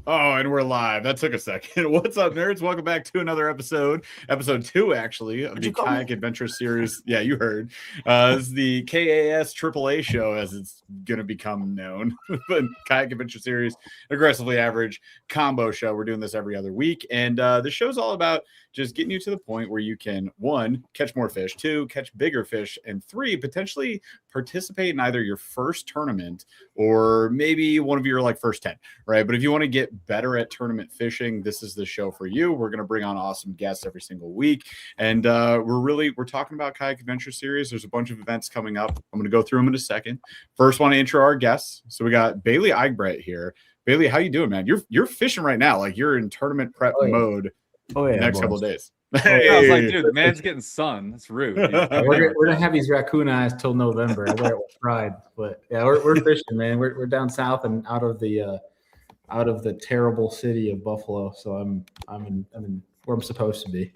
Oh, and we're live. That took a second. What's up, nerds? Welcome back to another episode 2 actually, of the Kayak Adventure series. Yeah, you heard. It's the KAS AAA show, as it's going to become known. The Kayak Adventure series, aggressively average combo show. We're doing this every other week. And the show's all about just getting you to the point where you can, 1, catch more fish, 2, catch bigger fish, and 3, potentially participate in either your first tournament or maybe one of your first 10, right? But if you want to get better at tournament fishing, this is the show for you. We're going to bring on awesome guests every single week. And we're talking about Kayak Adventure series. There's a bunch of events coming up. I'm going to go through them in a second. First, want to intro our guests. So we got Bailey Eigbrett here. Bailey, how you doing, man? You're fishing right now. You're in tournament prep mode. Oh yeah, the next couple of days. Hey. I was like, dude, man's getting sun. That's rude. We're gonna have these raccoon eyes till November. I got it fried, but yeah, we're fishing, man. We're down south and out of the terrible city of Buffalo. So I'm in where I'm supposed to be.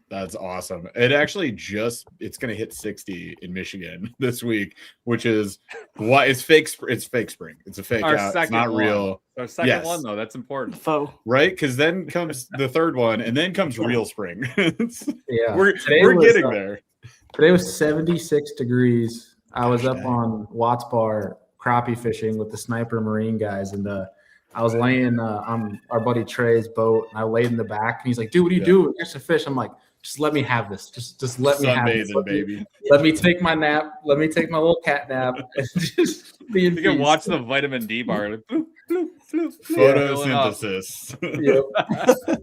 That's awesome. It actually it's going to hit 60 in Michigan this week, which is why it's fake. It's fake spring. It's a fake out. It's not real. Our second one, though, that's important. Right? Because then comes the third one, and then comes real spring. Yeah. We're getting there. Today was 76 degrees. I was up on Watts Bar crappie fishing with the Sniper Marine guys, and I was laying on our buddy Trey's boat, and I laid in the back, and he's like, dude, what are you doing? Catch the fish. I'm like, just let me have this. Just let me have this. Let me take my nap. Let me take my little cat nap. And just be in You can watch the vitamin D bar. Bloop, bloop, bloop, photosynthesis. Yep.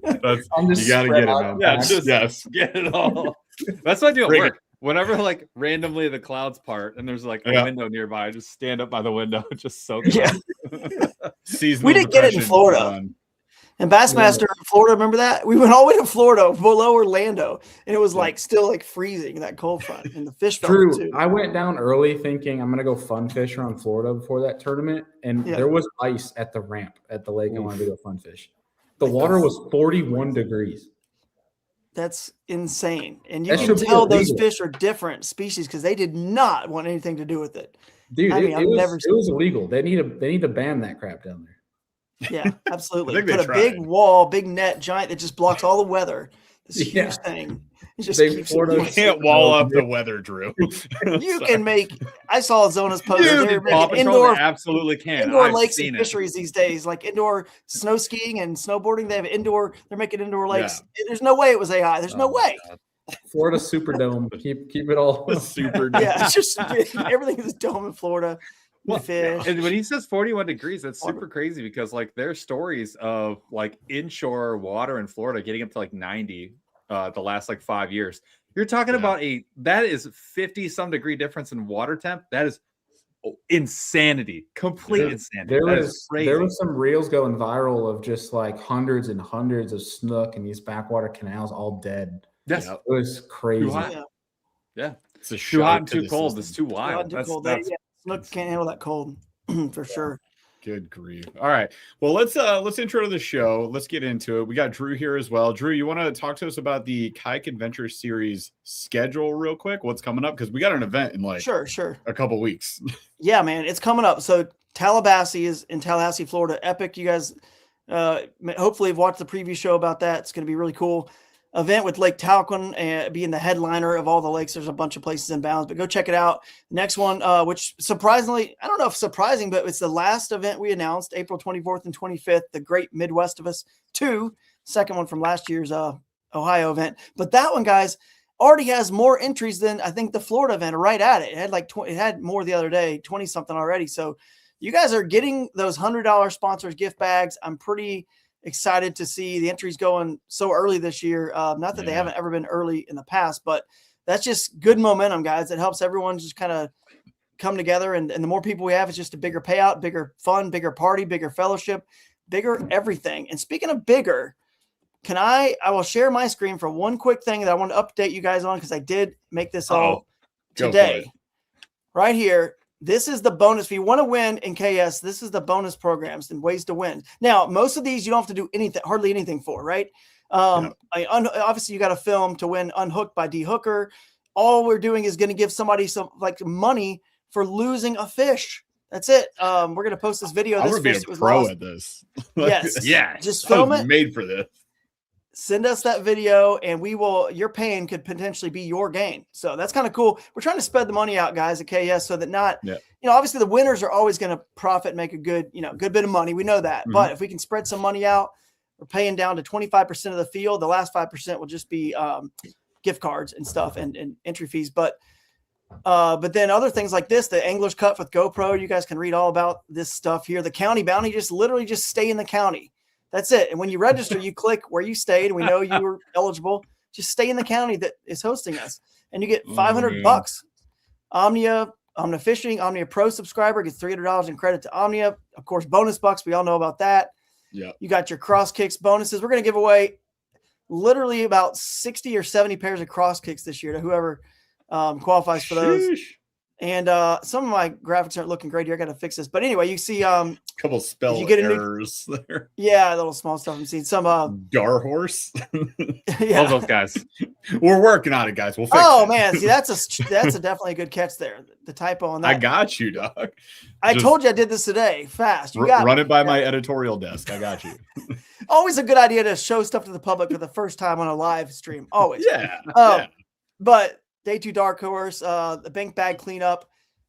You got to get it, man. Yeah, get it all. That's what I do at work. Whenever randomly the clouds part and there's a window nearby, I just stand up by the window and just soak it. Yeah. We didn't get it in Florida. And Bassmaster in Florida, remember that? We went all the way to Florida, below Orlando, and it was still freezing, that cold front, and the fish felt it too. I went down early thinking I'm going to go fun fish around Florida before that tournament, and there was ice at the ramp at the lake I wanted to go fun fish. The water was 41 degrees. That's insane. And you can tell those fish are different species because they did not want anything to do with it. Dude, it was illegal. They need to ban that crap down there. Yeah, absolutely. Put a big wall, big net, giant that just blocks all the weather. This huge thing. It just keeps you can't wall up the weather, Drew. You can make. I saw Zona's post. They're making indoor. Absolutely can. Indoor lakes and fisheries these days, like indoor snow skiing and snowboarding. They have indoor. They're making indoor lakes. Yeah. There's no way it was AI. There's no way. Florida Superdome. Keep it all Superdome. Yeah, it's just everything is dome in Florida. Fish. And when he says 41 degrees, that's super crazy because there are stories of inshore water in Florida getting up to 90 the last 5 years. You're talking about that is 50 some degree difference in water temp. That is insanity. Complete insanity. There was some reels going viral of just hundreds and hundreds of snook in these backwater canals all dead. Yes. It was crazy. Too hot. Yeah. It's too hot and too cold. It's too wild. Snook can't handle that cold for sure. Good grief. All right. Well, let's intro the show. Let's get into it. We got Drew here as well. Drew, you want to talk to us about the Kayak Adventure series schedule real quick? What's coming up? Because we got an event in sure a couple weeks. Yeah, man, it's coming up. So Tallahassee is in Tallahassee, Florida. Epic. You guys hopefully have watched the preview show about that. It's going to be really cool. Event with Lake Talcon being the headliner of all the lakes. There's a bunch of places in bounds, but go check it out. Next one, which surprisingly, I don't know if surprising, but it's the last event we announced, April 24th and 25th, the Great Midwest of Us 2, second one from last year's Ohio event. But that one, guys, already has more entries than I think the Florida event, right at it. It had it had more the other day, 20 something already. So you guys are getting those $100 sponsors gift bags. I'm pretty excited to see the entries going so early this year. Not that they haven't ever been early in the past, but that's just good momentum, guys. It helps everyone just kind of come together. And the more people we have, it's just a bigger payout, bigger fun, bigger party, bigger fellowship, bigger everything. And speaking of bigger, I will share my screen for one quick thing that I want to update you guys on because I did make this all today. Right here. This is the bonus. If you want to win in KS, this is the bonus programs and ways to win. Now, most of these you don't have to do anything, hardly anything for, right? Obviously, you got to film to win Unhooked by D Hooker. All we're doing is going to give somebody some money for losing a fish. That's it. We're gonna post this video. I'm gonna be a pro at this. Yes. Yeah. Just film it. Made for this. Send us that video, and your pain could potentially be your gain. So that's kind of cool. We're trying to spread the money out, guys, at KS, so that obviously the winners are always going to profit and make a good bit of money. We know that. Mm-hmm. But if we can spread some money out, we're paying down to 25% of the field. The last 5% will just be gift cards and stuff and entry fees. But then other things like this, the Angler's Cut with GoPro, you guys can read all about this stuff here. The county bounty, literally just stay in the county. That's it. And when you register, you click where you stayed, and we know you were eligible. Just stay in the county that is hosting us, and you get $500. Omnia Fishing, Omnia Pro subscriber gets $300 in credit to Omnia. Of course, bonus bucks. We all know about that. Yeah. You got your cross kicks bonuses. We're going to give away literally about 60 or 70 pairs of cross kicks this year to whoever qualifies for those. And some of my graphics aren't looking great here. I got to fix this. But anyway, you see couple spell errors there. Yeah, little small stuff. I'm seeing some Gar horse. Yeah. All those guys. We're working on it, guys. We'll fix it. Man, see, that's a definitely a good catch there. The typo on that. I got you, dog. I told you I did this today. Fast. You got run it by my editorial desk. I got you. Always a good idea to show stuff to the public for the first time on a live stream. Always. Yeah. But Day 2 Dark Horse, the bank bag cleanup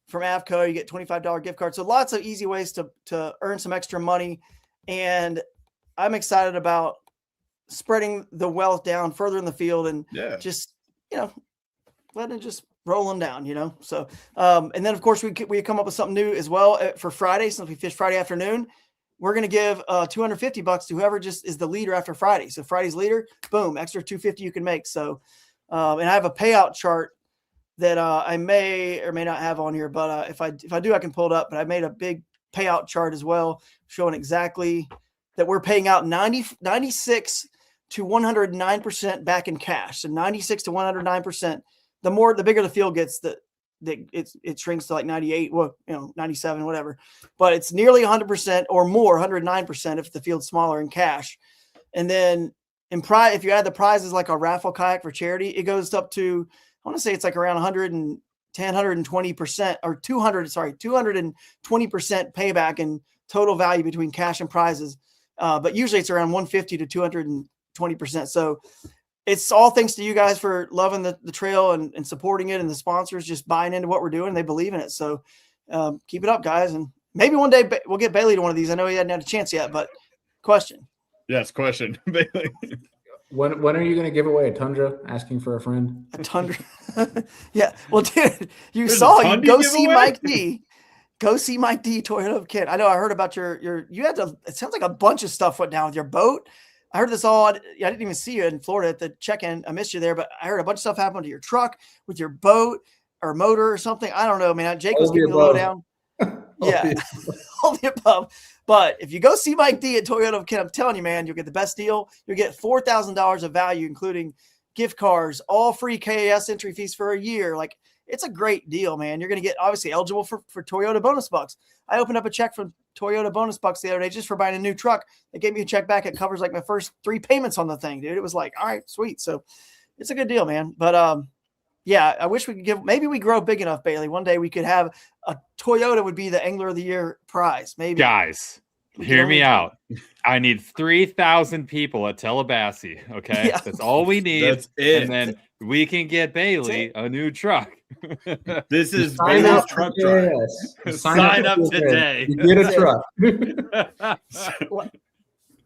from Avco, you get $25 gift card. So lots of easy ways to earn some extra money. And I'm excited about spreading the wealth down further in the field and just, letting it just roll them down, So, and then of course we come up with something new as well for Friday. Since we fish Friday afternoon, we're going to give $250 to whoever just is the leader after Friday. So Friday's leader, boom, extra $250 you can make. So, and I have a payout chart that I may or may not have on here, but if I do, I can pull it up. But I made a big payout chart as well, showing exactly that we're paying out 96 to 109% back in cash. So 96 to 109%. The bigger the field gets, it shrinks to like 98, 97, whatever. But it's nearly 100% or more, 109% if the field's smaller in cash. And then if you add the prizes like a raffle kayak for charity, it goes up to, I want to say it's like around 110, 120% or 220% payback in total value between cash and prizes. But usually it's around 150 to 220%. So it's all thanks to you guys for loving the trail and supporting it, and the sponsors just buying into what we're doing. They believe in it. So keep it up, guys. And maybe one day we'll get Bailey to one of these. I know he hadn't had a chance yet, but question. Yes, question. Bailey. When are you going to give away a Tundra? Asking for a friend. A Tundra. Yeah. Well, dude, go see Mike D. Go see Mike D. Toyota of Kent. I know I heard about you had to, it sounds like a bunch of stuff went down with your boat. I heard this all. I didn't even see you in Florida at the check-in. I missed you there, but I heard a bunch of stuff happened to your truck with your boat or motor or something. I don't know, man. Jake was giving me the lowdown. Yeah. All the above. But if you go see Mike D at Toyota of Kent, I'm telling you, man, you'll get the best deal. You'll get $4,000 of value, including gift cards, all free KAS entry fees for a year. Like, it's a great deal, man. You're going to get obviously eligible for Toyota bonus bucks. I opened up a check from Toyota bonus bucks the other day just for buying a new truck. They gave me a check back. It covers like my first 3 payments on the thing, dude. It was like, all right, sweet. So it's a good deal, man. But yeah, I wish we could maybe we grow big enough, Bailey. One day we could have a Toyota would be the Angler of the Year prize. Maybe. Guys, hear me out. I need 3,000 people at Tallahassee. Okay. Yeah. That's all we need. That's it. And then we can get Bailey a new truck. This is Bailey's truck drive. Sign up today. You get a truck.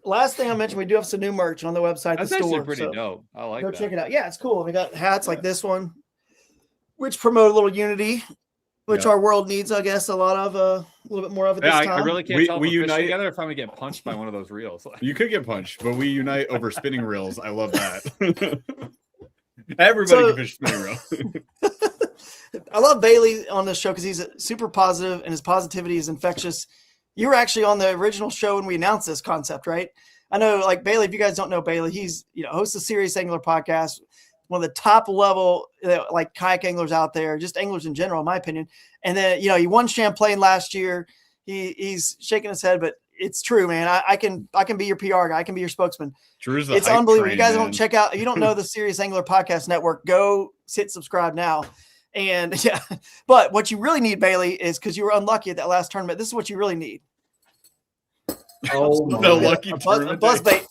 Last thing I mentioned, we do have some new merch on the website. That's the store, actually pretty dope. I like go that. Check it out. Yeah, it's cool. We got hats like this one, which promote a little unity, which our world needs, I guess, a little bit more of it this time. I really can't tell if we we unite together if I'm gonna get punched by one of those reels. You could get punched, but we unite over spinning reels. I love that. Everybody can fish spinning reel. I love Bailey on this show because he's super positive and his positivity is infectious. You were actually on the original show when we announced this concept, right? I know, like Bailey, if you guys don't know Bailey, he's, hosts a Serious Angler podcast, one of the top level, like kayak anglers out there, just anglers in general, in my opinion. And then, he won Champlain last year. He's shaking his head, but it's true, man. I can be your PR guy. I can be your spokesman. Drew's it's unbelievable. You guys don't check out, if you don't know the Serious Angler Podcast Network, go hit subscribe now. And yeah, but what you really need, Bailey, is because you were unlucky at that last tournament. This is what you really need. Oh, The lucky a tournament buzz day. bait.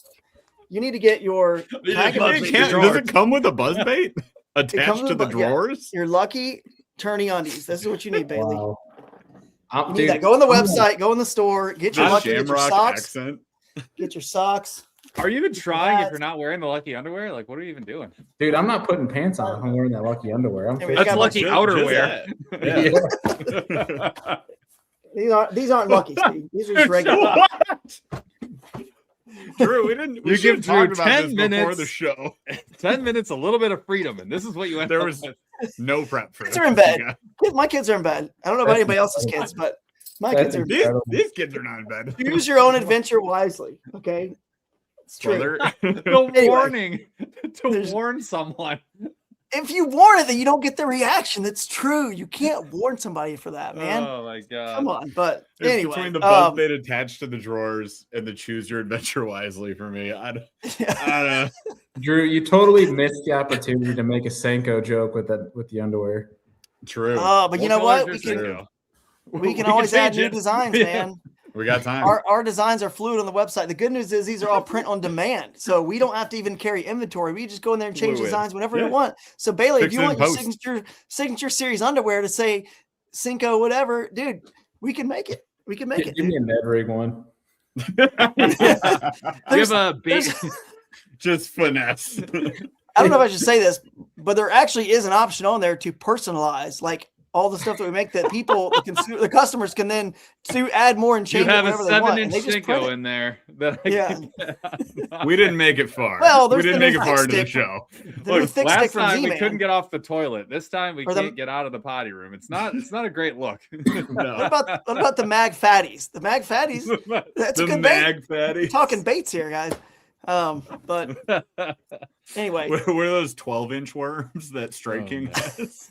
You need to get your kayak buzz bait. Does it come with a buzz bait attached with to the drawers? Your lucky tourney undies. This is what you need, Bailey. Wow. You need that. Go on the website, go in the store, get your lucky, get your Shamrock socks. accent. Get your socks. Are you even trying if you're not wearing the lucky underwear? Like, what are you even doing? Dude, I'm not putting pants on if I'm wearing that lucky underwear. I'm Anyway, fishing. That's lucky outerwear. Yeah. These aren't lucky, Steve. These are just regular. What? Drew, we You should give have talked Drew about 10 this before minutes. the show. 10 minutes, a little bit of freedom, and this is what you end There up was with. no prep for Kids this. are in bed. Yeah. My kids are in bed. I don't know about anybody else's kids, but my kids are in bed. These kids are not in bed. Choose your own adventure wisely. Okay. It's true. Brother. The Anyway. warning to There's- warn someone. If you warn it, then you don't get the reaction. That's true. You can't warn somebody for that, man. Oh my god! Come on. But It's anyway, between the buzz bait attached to the drawers and the choose your adventure wisely for me. I don't know. Drew, you totally missed the opportunity to make a Senko joke with the underwear. True. but you know what? We colors can are we can can always add change new it. designs, Yeah. man. We got time. Our designs are fluid on the website. The good news is these are all print on demand, so we don't have to even carry inventory. We just go in there and change Fluid. designs whenever Yeah. we want. So Bailey, Fix if you it want in your post. signature series underwear to say Cinco whatever, dude, we can make it. We can make it. Give me a Ned Rig one. you have a big. Just finesse. I don't know if I should say this, but there actually is an option on there to personalize, like all the stuff that we make that people, the customers can then add more and You change it have a whatever they want. 7-inch and they just print Cinco it. in there. That I Yeah. can- We didn't make it far. Well, we there's didn't the make new it far thick into the stick. show. The new thick stick Last from time we Z-Man. couldn't get off the toilet. This time we Or the- can't get out of the potty room. It's not a great look. No. What about the mag fatties? The mag fatties. That's a The good bait. mag fatty. We're talking baits here, guys. But anyway, What are those 12-inch worms that Strike Oh, King man. has?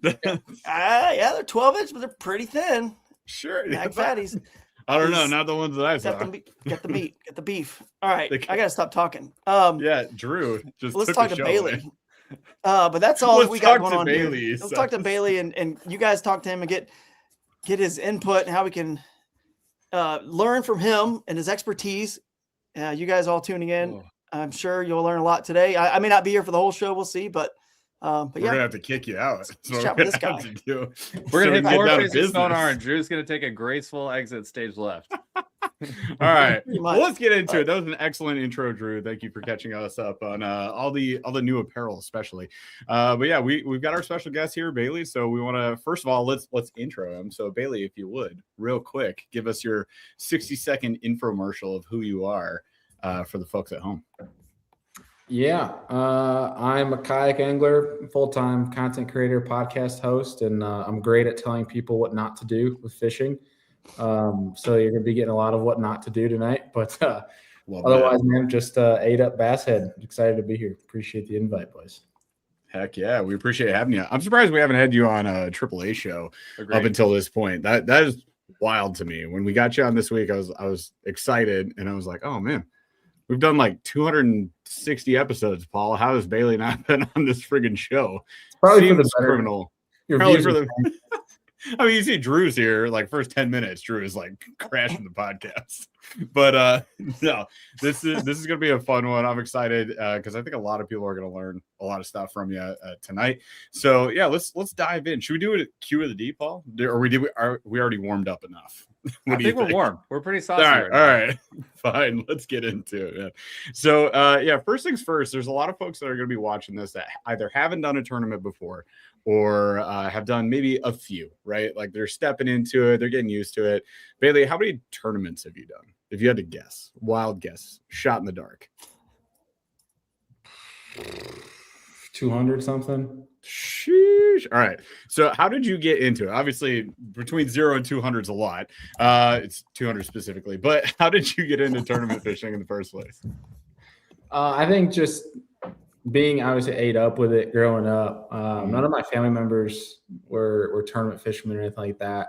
yeah, they're 12-inch, but they're pretty thin. Sure. Mag fatties. I don't know. Not the ones that I Get saw. the meat, get the meat, get the beef. All right, They- I gotta stop talking. Yeah, Drew. Just Let's took talk the to show Bailey. away. But that's all Let's we got talk going to on Bailey, here. he Let's talk to says. Bailey and you guys talk to him and get his input and how we can learn from him and his expertise. You guys all tuning in. Oh. I'm sure you'll learn a lot today. I may not be here for the whole show. We'll see, but We're yeah, gonna have to kick you out. That's what chat we're with this gonna have guy. to do. We're So gonna we hit can four get down to faces sonar, business. and Drew's gonna take a graceful exit stage left. All right. Pretty much. Well, let's get into it. That was an excellent intro, Drew. Thank you for catching us up on all the new apparel, especially. But yeah, we've got our special guest here, Bailey. So we want to first of all let's intro him. So Bailey, if you would, real quick, give us your 60-second infomercial of who you are for the folks at home. Yeah, I'm a kayak angler, full-time content creator, podcast host, and I'm great at telling people what not to do with fishing. So you're going to be getting a lot of what not to do tonight. But Love otherwise, that. man, just ate up bass head. Excited to be here. Appreciate the invite, boys. Heck yeah, we appreciate having you. I'm surprised we haven't had you on a AAA show Agreed. up until this point. That is wild to me. When we got you on this week, I was excited and I was like, oh man, we've done like 260 episodes, Paul. How has Bailey not been on this friggin' show? Probably for the Seems better. criminal. Your Probably views for are the I mean, you see Drew's here, like first 10 minutes, Drew is like crashing the podcast. But no, this is gonna be a fun one. I'm excited because I think a lot of people are gonna learn a lot of stuff from you tonight. So yeah, let's dive in. Should we do it at Q of the D, Paul? Or are we already warmed up enough? I think we're warm. We're pretty saucy. All right, right all now. right, fine. Let's get into it. Man. So, yeah, first things first. There's a lot of folks that are going to be watching this that either haven't done a tournament before or have done maybe a few. Right, like they're stepping into it, they're getting used to it. Bailey, how many tournaments have you done? If you had to guess, wild guess, shot in the dark. 200 something. Sheesh. All right. So how did you get into it? Obviously, between 0 and 200 is a lot. It's 200 specifically. But how did you get into tournament fishing in the first place? I think just being obviously ate up with it growing up. None of my family members were tournament fishermen or anything like that.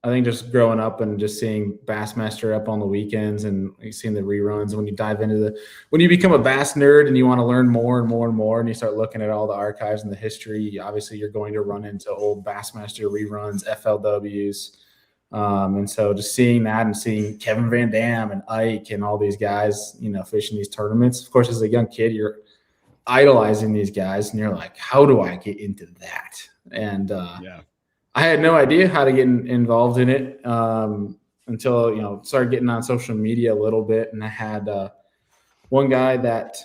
I think just growing up and just seeing Bassmaster up on the weekends and seeing the reruns, when you dive into when you become a Bass nerd and you want to learn more and more and more, and you start looking at all the archives and the history, obviously you're going to run into old Bassmaster reruns, FLWs. And so just seeing that and seeing Kevin Van Dam and Ike and all these guys, fishing these tournaments. Of course, as a young kid, you're idolizing these guys and you're like, how do I get into that? And I had no idea how to get involved in it until, started getting on social media a little bit. And I had one guy that,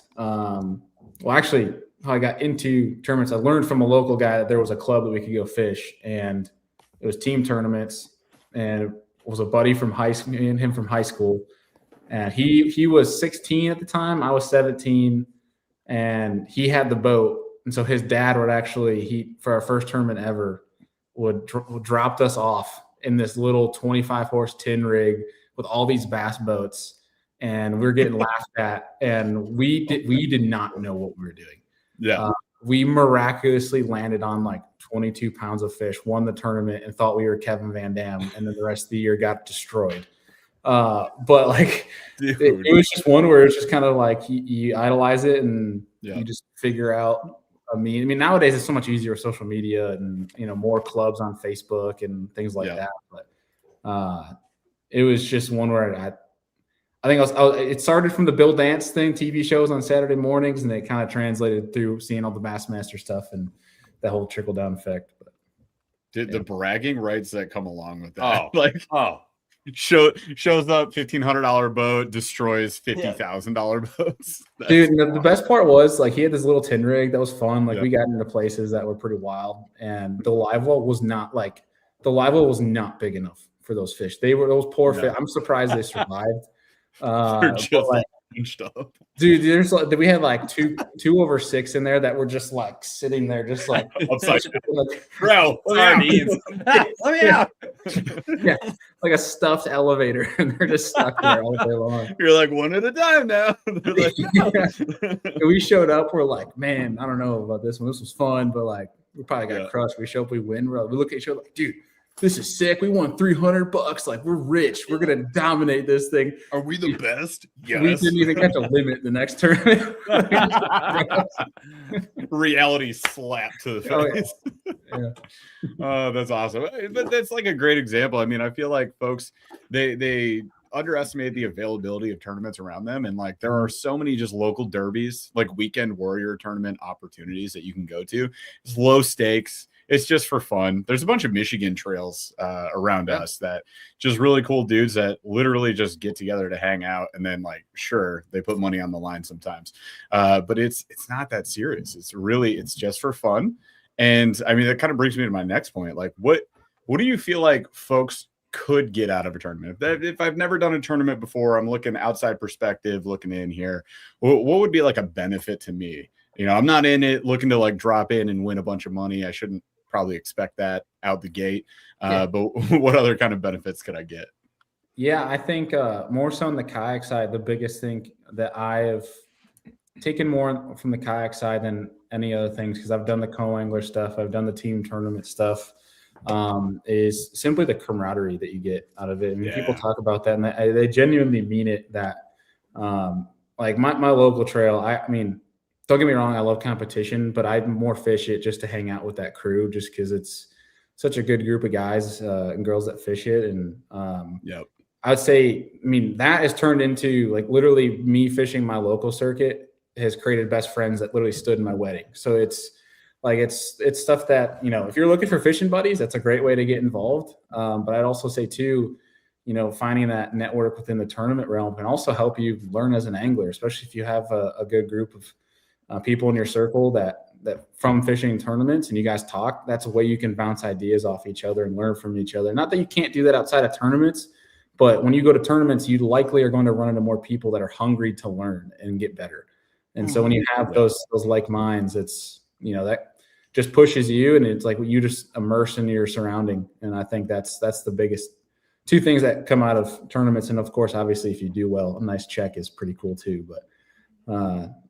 actually how I got into tournaments, I learned from a local guy that there was a club that we could go fish, and it was team tournaments. And it was a buddy from high school, me and him from high school. And he was 16 at the time. I was 17, and he had the boat. And so his dad would actually, for our first tournament ever, would dropped us off in this little 25-horse tin rig with all these bass boats, and we were getting laughed at, and we did not know what we were doing. Yeah. We miraculously landed on like 22 pounds of fish, won the tournament, and thought we were Kevin Van Dam, and then the rest of the year got destroyed. But like it was just one where it's just kind of like you idolize it, and you just figure out. I mean, nowadays it's so much easier with social media and more clubs on Facebook and things like that. But it was just one where I think it started from the Bill Dance thing, TV shows on Saturday mornings, and it kind of translated through seeing all the Bassmaster stuff and that whole trickle down effect. But the bragging rights that come along with that, shows up $1,500 boat, destroys $50,000 boats. Dude, the best part was like he had this little tin rig that was fun. Like we got into places that were pretty wild, and the live well was not big enough for those fish. They were those poor fish. I'm surprised they survived. They're just bunched up. Dude, we had like two over 6 in there that were just like sitting there, just like upside down. Bro, let me out. Yeah, like a stuffed elevator, and they're just stuck there all day long. You're like, one at a time now. We showed up, we're like, man, I don't know about this one. This was fun, but like we probably got crushed. We show up, we win. We look at each other like, dude, this is sick. We won $300. Like, we're rich. We're gonna dominate this thing. Are we the best? Yes. We didn't even catch a limit the next tournament. Reality slap to the face. Oh, that's awesome. But that's like a great example. I mean, I feel like folks they underestimate the availability of tournaments around them, and like there are so many just local derbies, like weekend warrior tournament opportunities that you can go to. It's low stakes. It's just for fun. There's a bunch of Michigan trails around us that just really cool dudes that literally just get together to hang out, and then like, sure, they put money on the line sometimes. But it's not that serious. It's just for fun. And I mean, that kind of brings me to my next point. Like, what do you feel like folks could get out of a tournament? If I've never done a tournament before, I'm looking outside perspective, looking in here, what would be like a benefit to me? I'm not in it looking to like drop in and win a bunch of money. I shouldn't probably expect that out the gate. But what other kind of benefits could I get? Yeah, I think more so on the kayak side, the biggest thing that I have taken more from the kayak side than any other things, because I've done the co-angler stuff, I've done the team tournament stuff, is simply the camaraderie that you get out of it. I mean, people talk about that, and they genuinely mean it. That like my local trail, I mean, don't get me wrong, I love competition, but I more fish it just to hang out with that crew, just because it's such a good group of guys and girls that fish it. And I would say, I mean, that has turned into like literally me fishing my local circuit has created best friends that literally stood in my wedding. So it's like, it's stuff that, if you're looking for fishing buddies, that's a great way to get involved. But I'd also say too, finding that network within the tournament realm can also help you learn as an angler, especially if you have a good group of people in your circle that from fishing tournaments and you guys talk. That's a way you can bounce ideas off each other and learn from each other. Not that you can't do that outside of tournaments, but when you go to tournaments, you likely are going to run into more people that are hungry to learn and get better. And so when you have those like minds, it's, that just pushes you, and it's like you just immerse in your surrounding. And I think that's the biggest two things that come out of tournaments. And of course, obviously, if you do well, a nice check is pretty cool too. But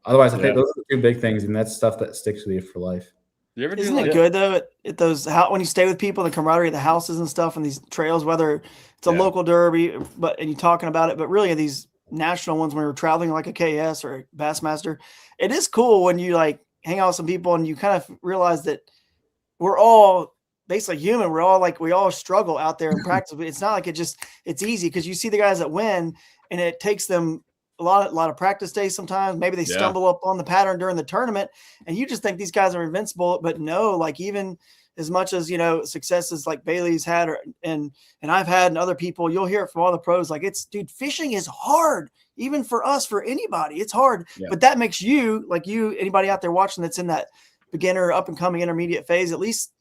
otherwise, I think those are the two big things, and that's stuff that sticks with you for life. You ever Isn't it good though? At those when you stay with people, the camaraderie at the houses and stuff, and these trails, whether it's a local derby, and you're talking about it, but really these national ones when you're traveling like a KS or a Bassmaster, it is cool when you like hang out with some people and you kind of realize that we're all basically human. We're all like we all struggle out there in practice, but it's not like it's easy because you see the guys that win, and it takes them a lot of practice days sometimes. Maybe they stumble up on the pattern during the tournament and you just think these guys are invincible, but no, like even as much as, successes like Bailey's had and I've had and other people, you'll hear it from all the pros. Like dude, fishing is hard, even for us, for anybody, it's hard, but that makes anybody out there watching that's in that beginner, up and coming intermediate phase, at least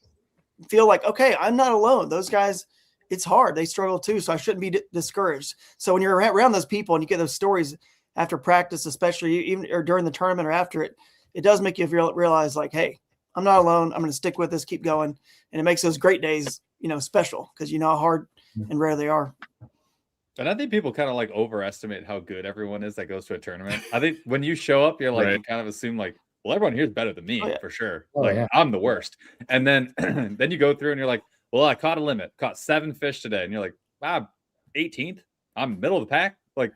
feel like, okay, I'm not alone. Those guys, it's hard. They struggle too. So I shouldn't be discouraged. So when you're around those people and you get those stories after practice, especially even or during the tournament or after it, it does make you realize like, hey, I'm not alone. I'm going to stick with this, keep going. And it makes those great days, special because you know how hard and rare they are. And I think people kind of like overestimate how good everyone is that goes to a tournament. I think when you show up, you're like, you kind of assume like, well, everyone here is better than me for sure. I'm the worst. And then, then you go through and you're like, well, I caught a limit, caught 7 fish today. And you're like, wow, 18th, I'm middle of the pack. Like,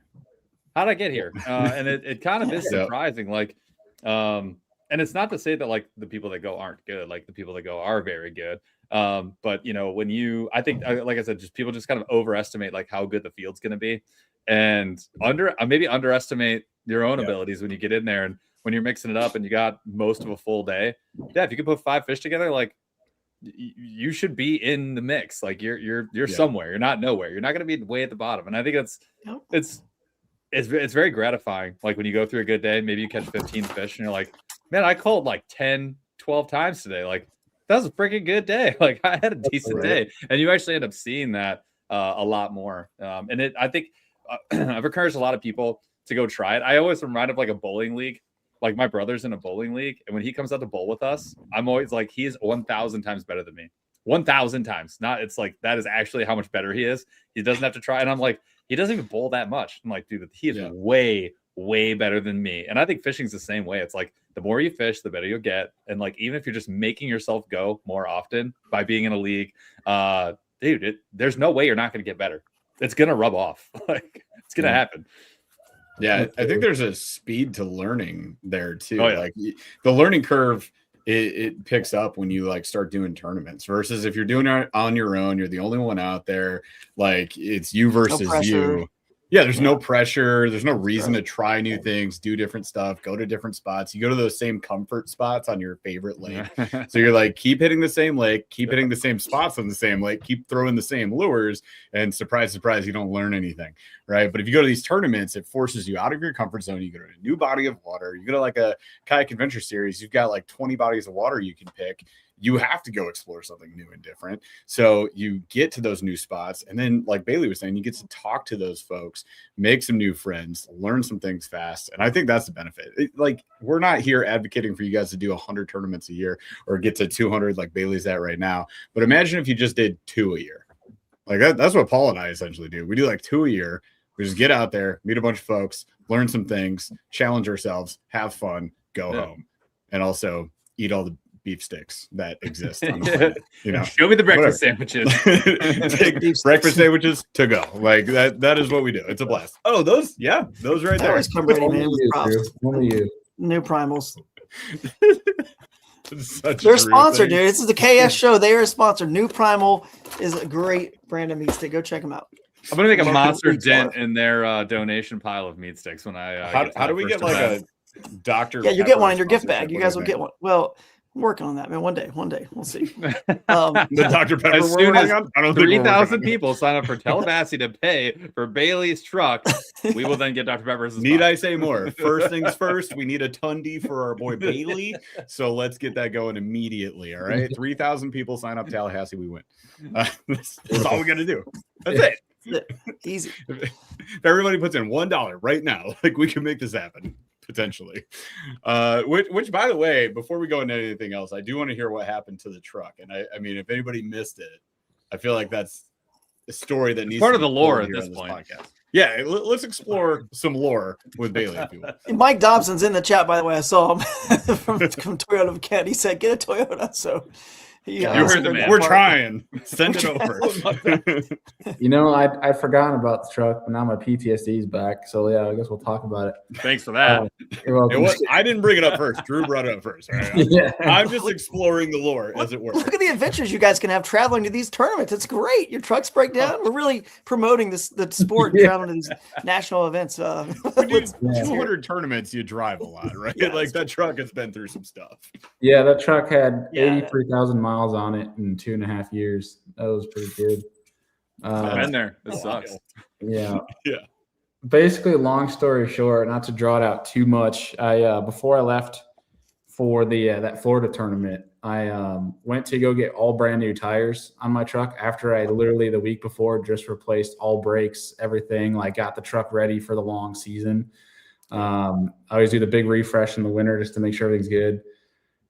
how'd I get here? And it kind of is surprising. Like, and it's not to say that like the people that go aren't good, like the people that go are very good. But when I think, like I said, just people just kind of overestimate like how good the field's going to be and maybe underestimate your own abilities when you get in there. And when you're mixing it up and you got most of a full day, if you could put 5 fish together, like, you should be in the mix. Like you're somewhere. You're not nowhere. You're not going to be way at the bottom. And I think it's very gratifying. Like when you go through a good day, maybe you catch 15 fish and you're like, man, I called like 10, 12 times today. Like that was a freaking good day. Like I had a decent day. And you actually end up seeing that a lot more. And I think I've encouraged a lot of people to go try it. I always remind of like a bowling league. Like my brother's in a bowling league, and when he comes out to bowl with us, I'm always like, he is 1,000 times better than me. 1,000 times. It's like that is actually how much better he is. He doesn't have to try. And I'm like, he doesn't even bowl that much. I'm like, dude, he is way, way better than me. And I think fishing's the same way. It's like the more you fish, the better you'll get. And like even if you're just making yourself go more often by being in a league, dude, there's no way you're not going to get better. It's gonna rub off. Like it's gonna happen. Yeah, I think there's a speed to learning there too. Like the learning curve, it picks up when you like start doing tournaments versus if you're doing it on your own, you're the only one out there. Like it's you versus you. Yeah, there's no pressure. There's no reason to try new things, do different stuff, go to different spots. You go to those same comfort spots on your favorite lake. So you're like, keep hitting the same lake, keep hitting the same spots on the same lake, keep throwing the same lures, and surprise, surprise, you don't learn anything, right? But if you go to these tournaments, it forces you out of your comfort zone. You go to a new body of water. You go to like a kayak adventure series. You've got like 20 bodies of water you can pick. You have to go explore something new and different. So you get to those new spots. And then like Bailey was saying, you get to talk to those folks, make some new friends, learn some things fast. And I think that's the benefit. Like we're not here advocating for you guys to do 100 tournaments a year or get to 200 like Bailey's at right now. But imagine if you just did 2 a year. Like that's what Paul and I essentially do. We do like 2 a year. We just get out there, meet a bunch of folks, learn some things, challenge ourselves, have fun, go home. And also eat all the beef sticks that exist on the planet, show me the breakfast sandwiches. Take breakfast sandwiches to go. Like that is what we do. It's a blast. Oh, those right there. Come ready, man, with new primals. They're sponsored, dude. This is the KS show. They are a sponsor. New Primal is a great brand of meat stick. Go check them out. I'm gonna make a monster dent in their donation pile of meat sticks when I how do we get like a Dr. Yeah, you get one in your gift bag. You guys will get one. Well, I'm working on that, man. One day, we'll see. The Dr. Pepper. As soon as 3,000 people sign up for Tallahassee to pay for Bailey's truck, we will then get Dr. Pepper's. Need I say more? First things first, we need a Tundi for our boy Bailey. So let's get that going immediately. All right, 3,000 people sign up Tallahassee, we win. That's all we got to do. That's it. Easy. If everybody puts in $1 right now, like we can make this happen. Potentially, which by the way, before we go into anything else, I do want to hear what happened to the truck. And I mean, if anybody missed it, I feel like that's a story that needs part to of the lore at this point. Yeah, let's explore some lore with Bailey, if you will. Mike Dobson's in the chat, by the way. I saw him from Toyota Kent. He said, "Get a Toyota." So you heard the man. We're trying. Send it over. I'd forgotten about the truck, but now my PTSD is back. So yeah, I guess we'll talk about it. Thanks for that. I didn't bring it up first. Drew brought it up first. Right? Yeah. I'm just exploring the lore, as it were. Look at the adventures you guys can have traveling to these tournaments. It's great. Your trucks break down. We're really promoting the sport, traveling to these national events. We do 200 tournaments. You drive a lot, right? Yeah, like that truck has been through some stuff. Yeah, that truck had 83,000 miles on it in 2.5 years. That was pretty good. I've been there. It sucks. Yeah. Yeah. Basically, long story short, not to draw it out too much, I before I left for the that Florida tournament, I went to go get all brand new tires on my truck after I literally the week before just replaced all brakes, everything, like got the truck ready for the long season. I always do the big refresh in the winter just to make sure everything's good.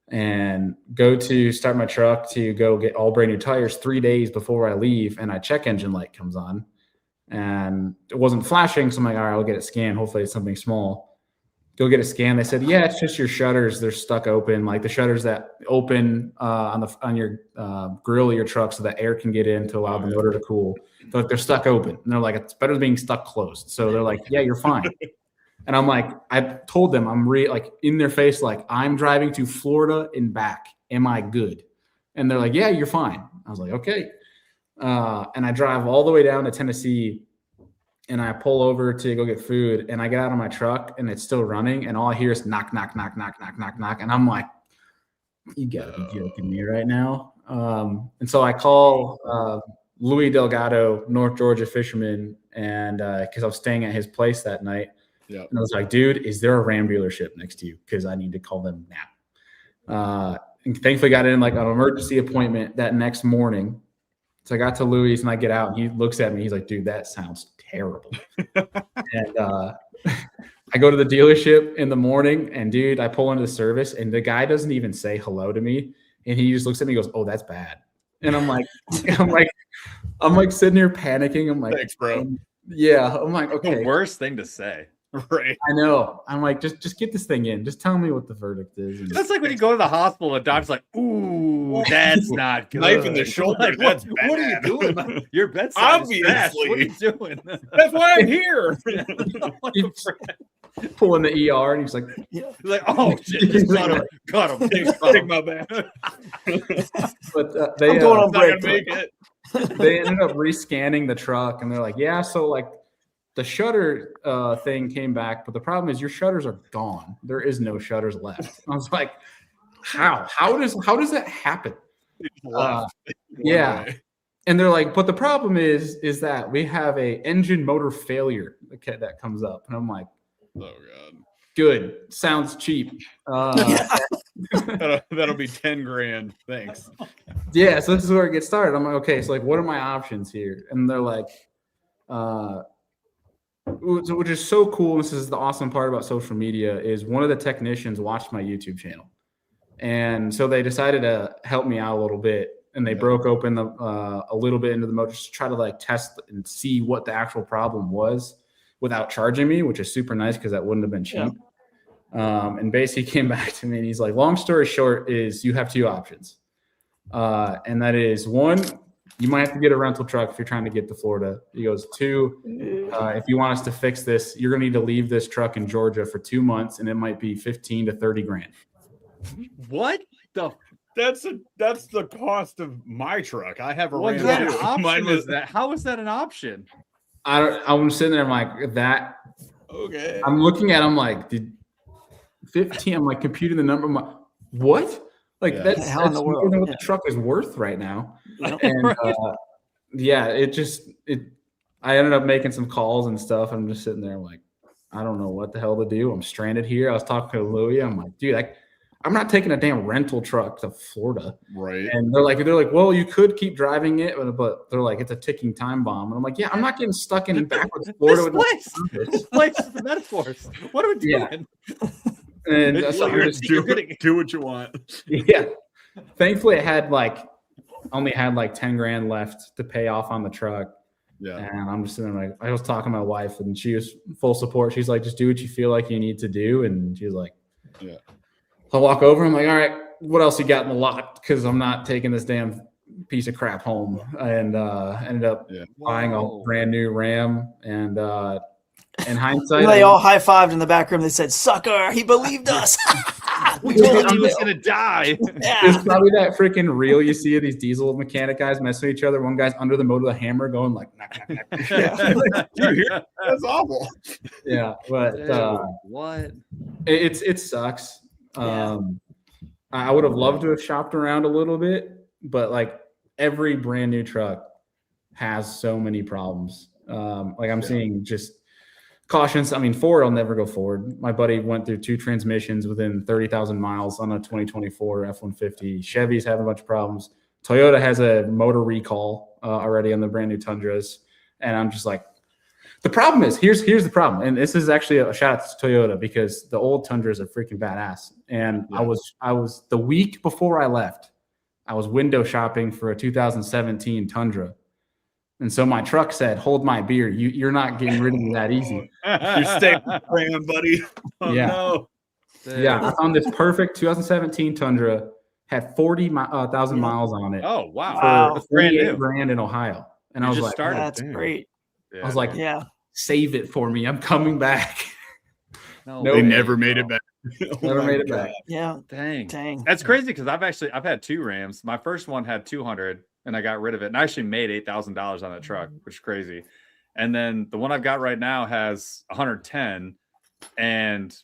And go to start my truck to go get all brand new tires 3 days before I leave, and a check engine light comes on and it wasn't flashing. So I'm like, all right, I'll get it scanned. Hopefully it's something small. Go get it scanned. They said, yeah, it's just your shutters. They're stuck open, like the shutters that open on your grill of your truck so that air can get in to allow the motor to cool. But they're stuck open. And they're like, it's better than being stuck closed. So they're like, yeah, you're fine. And I'm like, I told them, I'm like in their face, like, I'm driving to Florida and back. Am I good? And they're like, yeah, you're fine. I was like, okay. And I drive all the way down to Tennessee, and I pull over to go get food, and I get out of my truck and it's still running, and all I hear is knock, knock, knock, knock, knock, knock, knock. And I'm like, you gotta be joking me right now. And so I call Louis Delgado, North Georgia fisherman, and because I was staying at his place that night. Yep. And I was like, dude, is there a Ram dealership next to you? Because I need to call them now. And thankfully got in like an emergency appointment that next morning. So I got to Louis and I get out and he looks at me. He's like, dude, that sounds terrible. And I go to the dealership in the morning and dude, I pull into the service and the guy doesn't even say hello to me. And he just looks at me and goes, oh, that's bad. And I'm like, I'm like sitting here panicking. I'm like, thanks, bro. Yeah. I'm like, okay. The worst thing to say. Right. I know. I'm like, just get this thing in. Just tell me what the verdict is. That's like when you go to the hospital and the doctor's like, ooh, that's not good. Knife in the shoulder. Like, that's what, bad. what are you doing? Man? Your bedside is fast. What are you doing? That's why I'm here. Pulling the ER and he's like, yeah. Like, oh shit, got him. Take my bad. But they I'm going on break. Make it. They ended up rescanning the truck and they're like, yeah, so like the shutter thing came back, but the problem is your shutters are gone. There is no shutters left. I was like, how does that happen? Yeah. And they're like, but the problem is that we have a engine motor failure that comes up. And I'm like, oh god, good. Sounds cheap. That'll be 10 grand. Thanks. Yeah. So this is where it gets started. I'm like, okay, so like, what are my options here? And they're like, which is so cool. This is the awesome part about social media is one of the technicians watched my YouTube channel. And so they decided to help me out a little bit. And they broke open a little bit into the motor to try to like test and see what the actual problem was without charging me, which is super nice because that wouldn't have been cheap. Yeah. And basically came back to me and he's like, long story short is you have two options. And that is one, you might have to get a rental truck if you're trying to get to Florida. He goes, two, if you want us to fix this, you're going to need to leave this truck in Georgia for 2 months and it might be 15 to 30 grand. What the? That's the cost of my truck. I have a What Ram kind of too. option Mine was is that? How is that an option? I'm sitting there, I'm like, that. Okay. I'm looking at him like, did 15? I'm like computing the number. I'm like, what? Like that's how in the world? More than what the truck is worth right now. Yep. And I ended up making some calls and stuff. I'm just sitting there like, I don't know what the hell to do. I'm stranded here. I was talking to Louis. I'm like, dude, I'm not taking a damn rental truck to Florida. Right. And they're like, well, you could keep driving it, but they're like, it's a ticking time bomb. And I'm like, yeah, I'm not getting stuck in backwards Florida. This place is the metaphors. What are we doing? Yeah. And so do what you want. Yeah. Thankfully, I only had like 10 grand left to pay off on the truck. Yeah. And I'm just sitting there like, I was talking to my wife and she was full support. She's like, just do what you feel like you need to do. And she's like, yeah. I'll walk over. I'm like, all right, what else you got in the lot? Because I'm not taking this damn piece of crap home. And ended up buying a brand new Ram. And in hindsight, they all high-fived in the back room. They said, "Sucker, he believed us." We told him he was gonna die. It's probably that freaking reel you see of these diesel mechanic guys messing with each other. One guy's under the motor with a hammer going like, knock, knock, knock. Dude, that's awful. Yeah, but what? It sucks. I would have loved to have shopped around a little bit, but like every brand new truck has so many problems. Like I'm seeing just cautions. I mean, Ford, I'll never go Ford. My buddy went through 2 transmissions within 30,000 miles on a 2024 F-150. Chevy's having a bunch of problems. Toyota has a motor recall already on the brand new Tundras. And I'm just like, the problem is, here's the problem. And this is actually a shout out to Toyota because the old Tundras are freaking badass. And I was the week before I left, I was window shopping for a 2017 Tundra. And so my truck said, hold my beer. You're not getting rid of me that easy. You're staying praying, buddy. Oh, yeah. No. Yeah. I found this perfect 2017 Tundra, had 40,000 miles on it. Oh, wow. For $38,000 in Ohio. And I was like, that's great. I was like, save it for me. I'm coming back. No, they never made it back. Never made it back. Yeah. Dang. That's crazy because I've had 2 Rams. My first one had 200 and I got rid of it. And I actually made $8,000 on that truck, which is crazy. And then the one I've got right now has 110 and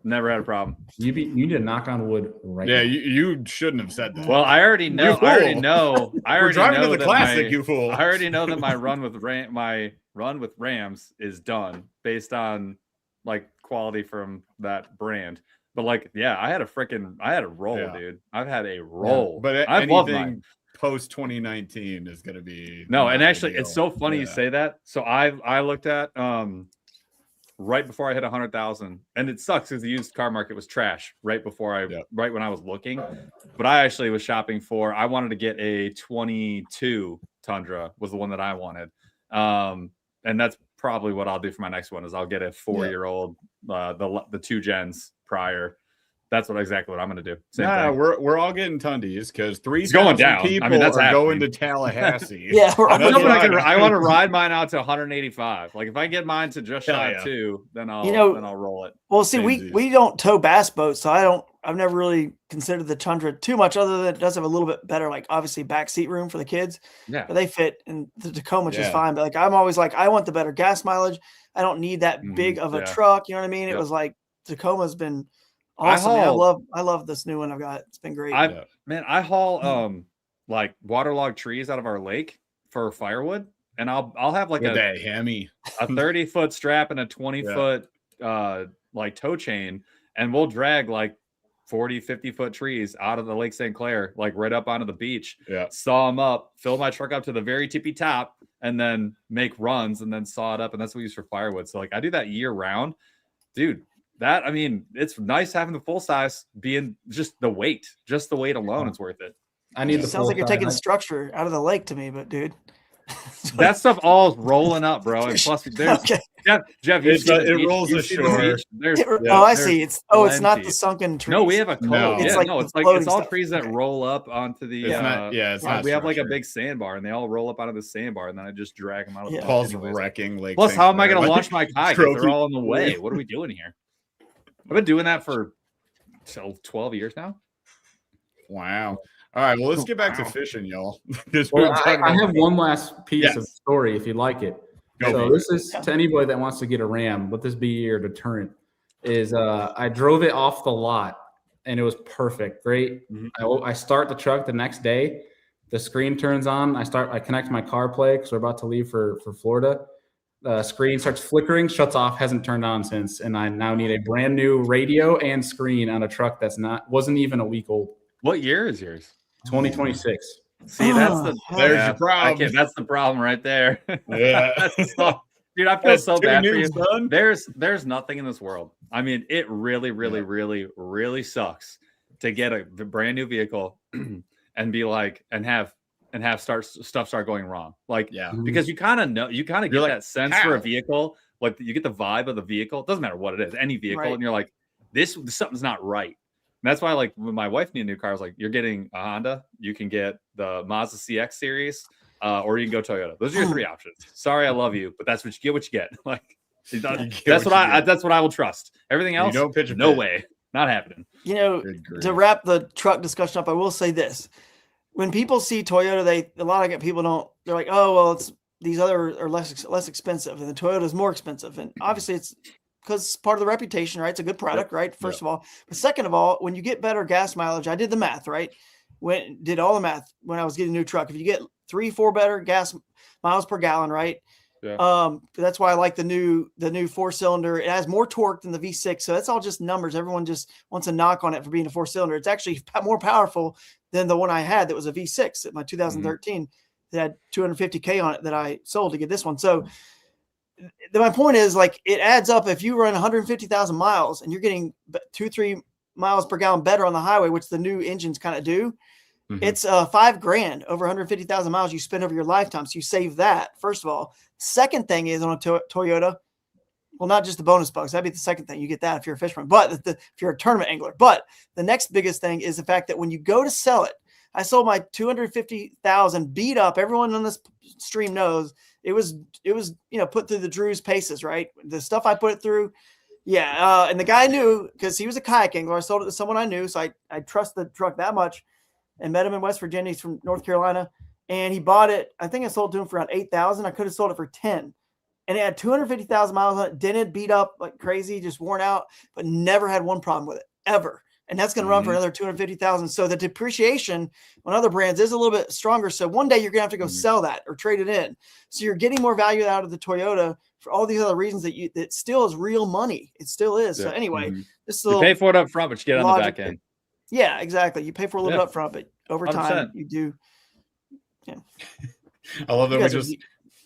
never had a problem. You need to knock on wood right now. now. You shouldn't have said that. Well, I already know. We're driving to the classic, you fool. I already know that my run with Rams is done based on like quality from that brand. But like, I had a roll, dude. I've had a roll. But I've loved mine. Post 2019 is going to be and actually it's so funny you say that. So I looked at right before I hit 100,000, and it sucks because the used car market was trash right when I was looking. But I actually was shopping I wanted to get a 22 Tundra was the one that I wanted, and that's probably what I'll do for my next one is I'll get a 4-year-old the 2 gens prior. That's exactly what I'm going to do. We're all getting Tundies because 3,000 people that's are going to Tallahassee. I want to ride mine out to 185. Like if I get mine to just shy of 2, then I'll roll it. Well, see, we don't tow bass boats, so I've never really considered the Tundra too much, other than it does have a little bit better, like obviously backseat room for the kids. Yeah, but they fit, and the Tacoma is fine. But like I'm always like, I want the better gas mileage. I don't need that big of a truck. You know what I mean? It was like Tacoma's been awesome. I love this new one I've got. It's been great. I haul like waterlogged trees out of our lake for firewood, and I'll have like a hammy, a 30-foot strap and a 20-foot like tow chain, and we'll drag like 40-50-foot trees out of the Lake St. Clair, like right up onto the beach. Saw them up, fill my truck up to the very tippy top, and then make runs and then saw it up, and that's what we use for firewood. So like I do that year round, dude. It's nice having the full size being just the weight alone. It's worth it. I need the sounds like you're taking structure out of the lake to me, but dude, that stuff all is rolling up, bro. And plus, there's Jeff. It rolls ashore. I see. It's not the sunken trees. No, we have a cove. No. It's all trees that roll up onto the. It's not. We have like a big sandbar, and they all roll up onto the sandbar, and then I just drag them out of the. Paul's wrecking Lake. Plus, how am I going to launch my kayak? They're all in the way. What are we doing here? I've been doing that for 12 years now. Wow. All right. Well, let's get back to fishing, y'all. I have one last piece of story if you like it. This is to anybody that wants to get a Ram. Let this be your deterrent. I drove it off the lot and it was perfect. Great. Mm-hmm. I start the truck the next day. The screen turns on. I connect my CarPlay because we're about to leave for Florida. The screen starts flickering, shuts off, hasn't turned on since, and I now need a brand new radio and screen on a truck wasn't even a week old. What year is yours? 2026. See, there's your problem. That's the problem right there. Yeah, dude, I feel so bad for you. Son. There's nothing in this world. I mean, it really, really, really, really sucks to get a brand new vehicle and be like, and and have stuff start going wrong. Like, Yeah. because you kind of know, you kind of get like, that sense for a vehicle. Like you get the vibe of the vehicle. It doesn't matter what it is, any vehicle, Right. and you're like, this something's not right. And that's why, like, when my wife needed a new car, I was like, you're getting a Honda, you can get the Mazda CX series, or you can go Toyota. Those are your 3 options. Sorry, I love you, but that's what you get. Like, that's what I will trust. Everything else, no way, not happening. You know, to wrap the truck discussion up, I will say this: when people see Toyota, a lot of people don't. They're like, oh well, it's these other are less expensive, and the Toyota is more expensive, and obviously it's because it's part of the reputation, right? It's a good product, right? First of all, but second of all, when you get better gas mileage, I did the math, right? Did all the math when I was getting a new truck. If you get 3-4 better gas miles per gallon, right? Yeah. That's why I like the new 4-cylinder. It has more torque than the V6, so that's all just numbers. Everyone just wants a knock on it for being a 4-cylinder. It's actually more powerful than the one I had that was a V6 at my 2013 that had 250K on it that I sold to get this one. So my point is, like, it adds up. If you run 150,000 miles and you're getting 2-3 miles per gallon better on the highway, which the new engines kind of do, it's $5,000 over 150,000 miles you spend over your lifetime. So you save that, first of all. Second thing is on a Toyota, well, not just the bonus bucks. That'd be the second thing. You get that if you're a fisherman, but if you're a tournament angler. But the next biggest thing is the fact that when you go to sell it, I sold my 250,000 beat up. Everyone on this stream knows it was put through the Drew's paces, right? The stuff I put it through. Yeah. And the guy knew, because he was a kayak angler. I sold it to someone I knew. So I trust the truck that much, and met him in West Virginia. He's from North Carolina, and he bought it. I think I sold to him for around 8,000. I could have sold it for 10, and it had 250,000 miles on it. Dented, beat up like crazy, just worn out, but never had one problem with it ever. And that's going to run for another 250,000. So the depreciation on other brands is a little bit stronger. So one day you're going to have to go sell that or trade it in. So you're getting more value out of the Toyota for all these other reasons that still is real money. It still is. Yeah. So anyway, this you pay for it up front, but you get on the back end. Yeah, exactly. You pay for a little bit up front, but over time 100%. You do. Yeah. I love that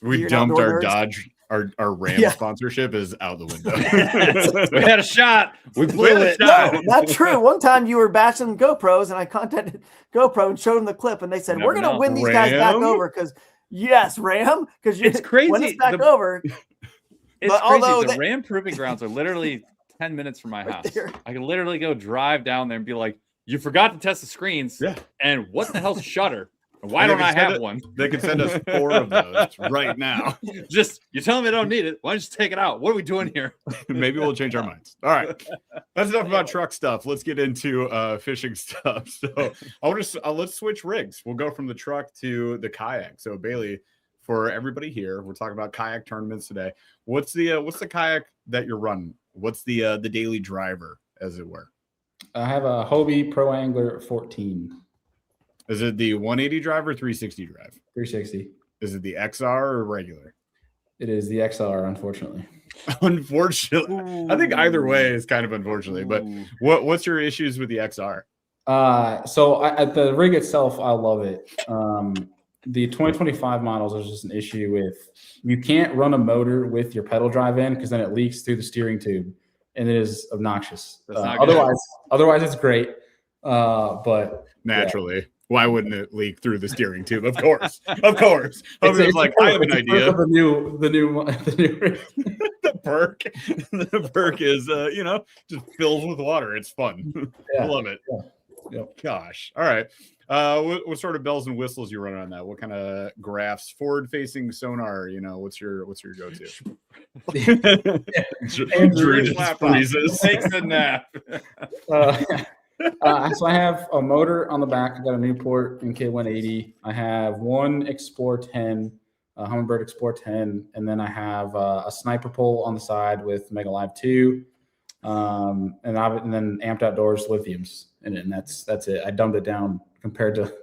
we dumped our Dodge. Our Ram sponsorship is out the window. We had a shot. We blew it. No, not true. One time you were bashing GoPros, and I contacted GoPro and showed them the clip, and they said, "We're going to win these guys back over because Ram, because it's crazy. Win us back over." It's crazy. The Ram proving grounds are literally 10 minutes from my house. I can literally go drive down there and be like, "You forgot to test the screens, and what the hell's a shutter? Why don't I have one?" They can send us 4 of those right now. Just, you tell me I don't need it. Why don't you just take it out? What are we doing here? Maybe we'll change our minds. All right. That's enough about truck stuff. Let's get into fishing stuff. So let's switch rigs. We'll go from the truck to the kayak. So Bailey, for everybody here, we're talking about kayak tournaments today. What's the kayak that you're running? What's the daily driver, as it were? I have a Hobie Pro Angler 14. Is it the 180 drive or 360 drive? 360. Is it the XR or regular? It is the XR, unfortunately. Unfortunately. Ooh. I think either way is kind of unfortunately, but what's your issues with the XR? So at the rig itself, I love it. The 2025 models, there's just an issue with, you can't run a motor with your pedal drive in because then it leaks through the steering tube, and it is obnoxious. Otherwise it's great. But naturally, why wouldn't it leak through the steering tube? Of course. It's like, I have an idea. The new the perk is just filled with water. It's fun. I love it. Yeah. Gosh. All right. What sort of bells and whistles you running on that? What kind of graphs? Forward facing sonar, what's your go-to? Drew just freezes. Takes a nap. So I have a motor on the back. I got a Newport MK180. I have one Explore 10, a Humminbird Explore 10, and then I have a sniper pole on the side with Mega Live 2, and then Amped Outdoors lithiums in it, and that's it. I dumbed it down compared to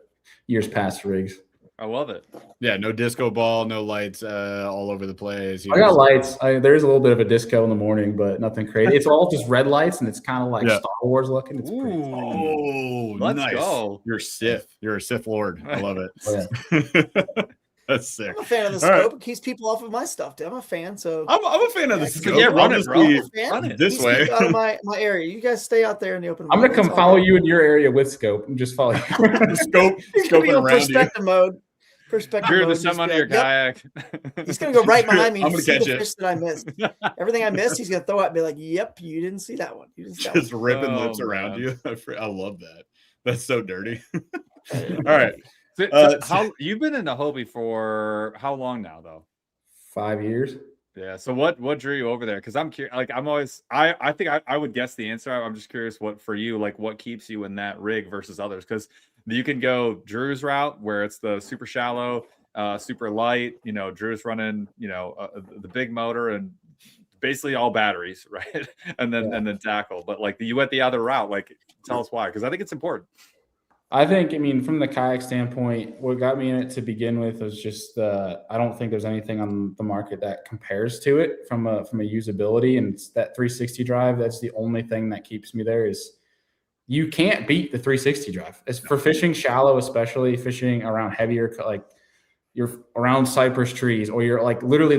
years past rigs. I love it. Yeah, no disco ball, no lights all over the place. I got lights. There is a little bit of a disco in the morning, but nothing crazy. It's all just red lights, and it's kind of like Star Wars looking. It's pretty cool. Let's nice. Go. You're Sith. You're a Sith Lord. I love it. That's sick. I'm a fan of the scope. It keeps people off of my stuff. I'm a fan. So I'm a fan of the scope. Yeah, run it this way. Out of my area. You guys stay out there in the open. I'm gonna come follow you in your area with scope and just follow you. Scoping around perspective mode. perspective. Drew, mode there's and some just under be your like, kayak. Yep. He's gonna go right behind me I'm and gonna see catch the it. fish that I missed. Everything I missed, he's gonna throw out and be like, "Yep, you didn't see that one. You didn't see that Just one." ripping Oh, lips around man. you. I love that. That's so dirty. All All right. So how you've been into Hobie for how long now, though? 5 years. Yeah. So what drew you over there? Because I'm curious. Like I'm always, I think I would guess the answer. I'm just curious what for you, like what keeps you in that rig versus others? Because you can go Drew's route where it's the super shallow, super light. You know, Drew's running, the big motor and basically all batteries, right? and then tackle. But like you went the other route. Like tell us why? Because I think it's important. I mean, from the kayak standpoint, what got me in it to begin with was just I don't think there's anything on the market that compares to it from a usability, and it's that 360 drive. That's the only thing that keeps me there. Is you can't beat the 360 drive. It's for fishing shallow, especially fishing around heavier, like you're around cypress trees, or you're like literally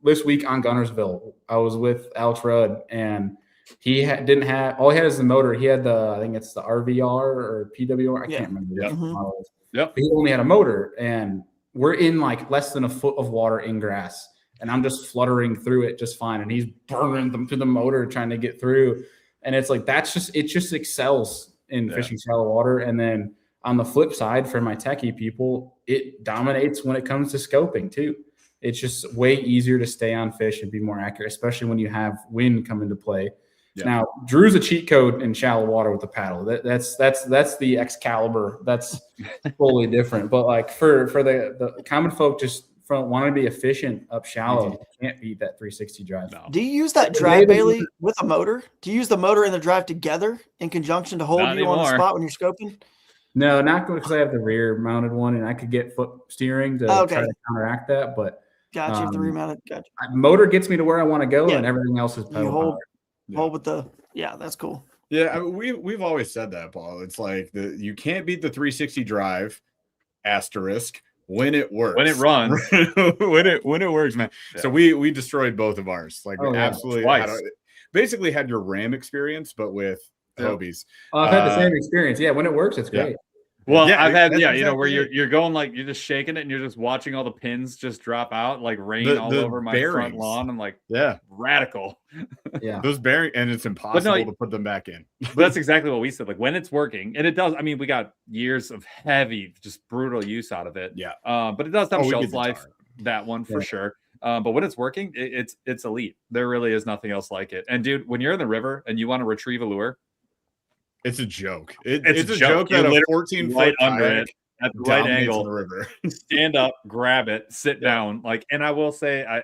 this week on Gunnersville, I was with Alex Rudd and. He didn't have all he had is the motor. He had I think it's the RVR or PWR. I can't remember. Yep. But he only had a motor, and we're in like less than a foot of water in grass, and I'm just fluttering through it just fine. And he's burning them to the motor trying to get through, and it's like it just excels in fishing shallow water. And then on the flip side, for my techie people, it dominates when it comes to scoping too. It's just way easier to stay on fish and be more accurate, especially when you have wind come into play. Yeah. Now, Drew's a cheat code in shallow water with the paddle. That's the Excalibur. That's totally different. But like for the common folk, just from wanting to be efficient up shallow, you can't beat that 360 drive. No. Do you use that drive, Bailey, with a motor? Do you use the motor and the drive together in conjunction to hold you on the spot when you're scoping? No, not because I have the rear mounted one and I could get foot steering to try to counteract that. But gotcha. The rear mounted. Gotcha. Motor gets me to where I want to go, and everything else is pedal power. Hold with the that's cool. Yeah, I mean, we've always said that, Paul. It's like you can't beat the 360 drive asterisk when it works. When it runs. when it works, man. Yeah. So we destroyed both of ours. Like absolutely basically had your RAM experience, but with Hobies. I've had the same experience. Yeah, when it works, it's great. Well, I've had where you're going like you're just shaking it and you're just watching all the pins just drop out like rain all over my front lawn. I'm like, radical. Yeah, those bearings, and it's impossible to put them back in. But that's exactly what we said. Like when it's working, and it does. I mean, we got years of heavy, just brutal use out of it. Yeah, but it does have shelf life. That one for sure. But when it's working, it's elite. There really is nothing else like it. And dude, when you're in the river and you want to retrieve a lure. It's a joke. It's a joke that a 14-foot under it at the right angle, the river. Stand up, grab it, sit down. Like, and I will say,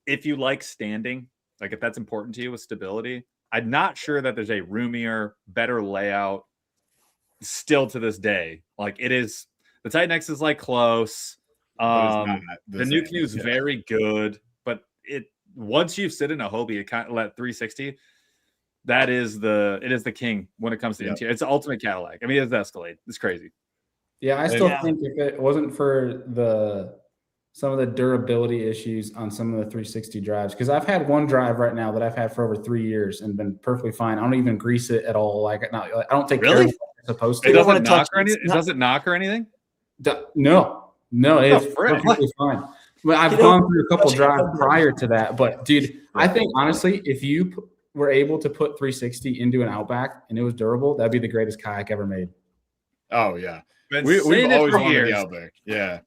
if you like standing, like if that's important to you with stability, I'm not sure that there's a roomier, better layout still to this day. Like it is, the Titan X is like close. The new canoe is very good, but once you sit in a Hobie, it kind of let 360. It is the king when it comes to interior. It's the ultimate Cadillac. I mean, it's the Escalade. It's crazy. Yeah, I still think if it wasn't for some of the durability issues on some of the 360 drives, because I've had one drive right now that I've had for over 3 years and been perfectly fine. I don't even grease it at all. Like I don't take care of it I'm supposed to. It doesn't knock or anything. It doesn't knock or anything. No, it's perfectly fine. But I've gone through a couple drives prior to that. But dude, I think honestly, if you were able to put 360 into an Outback and it was durable, that'd be the greatest kayak ever made. Oh yeah, we've always wanted the Outback. Yeah,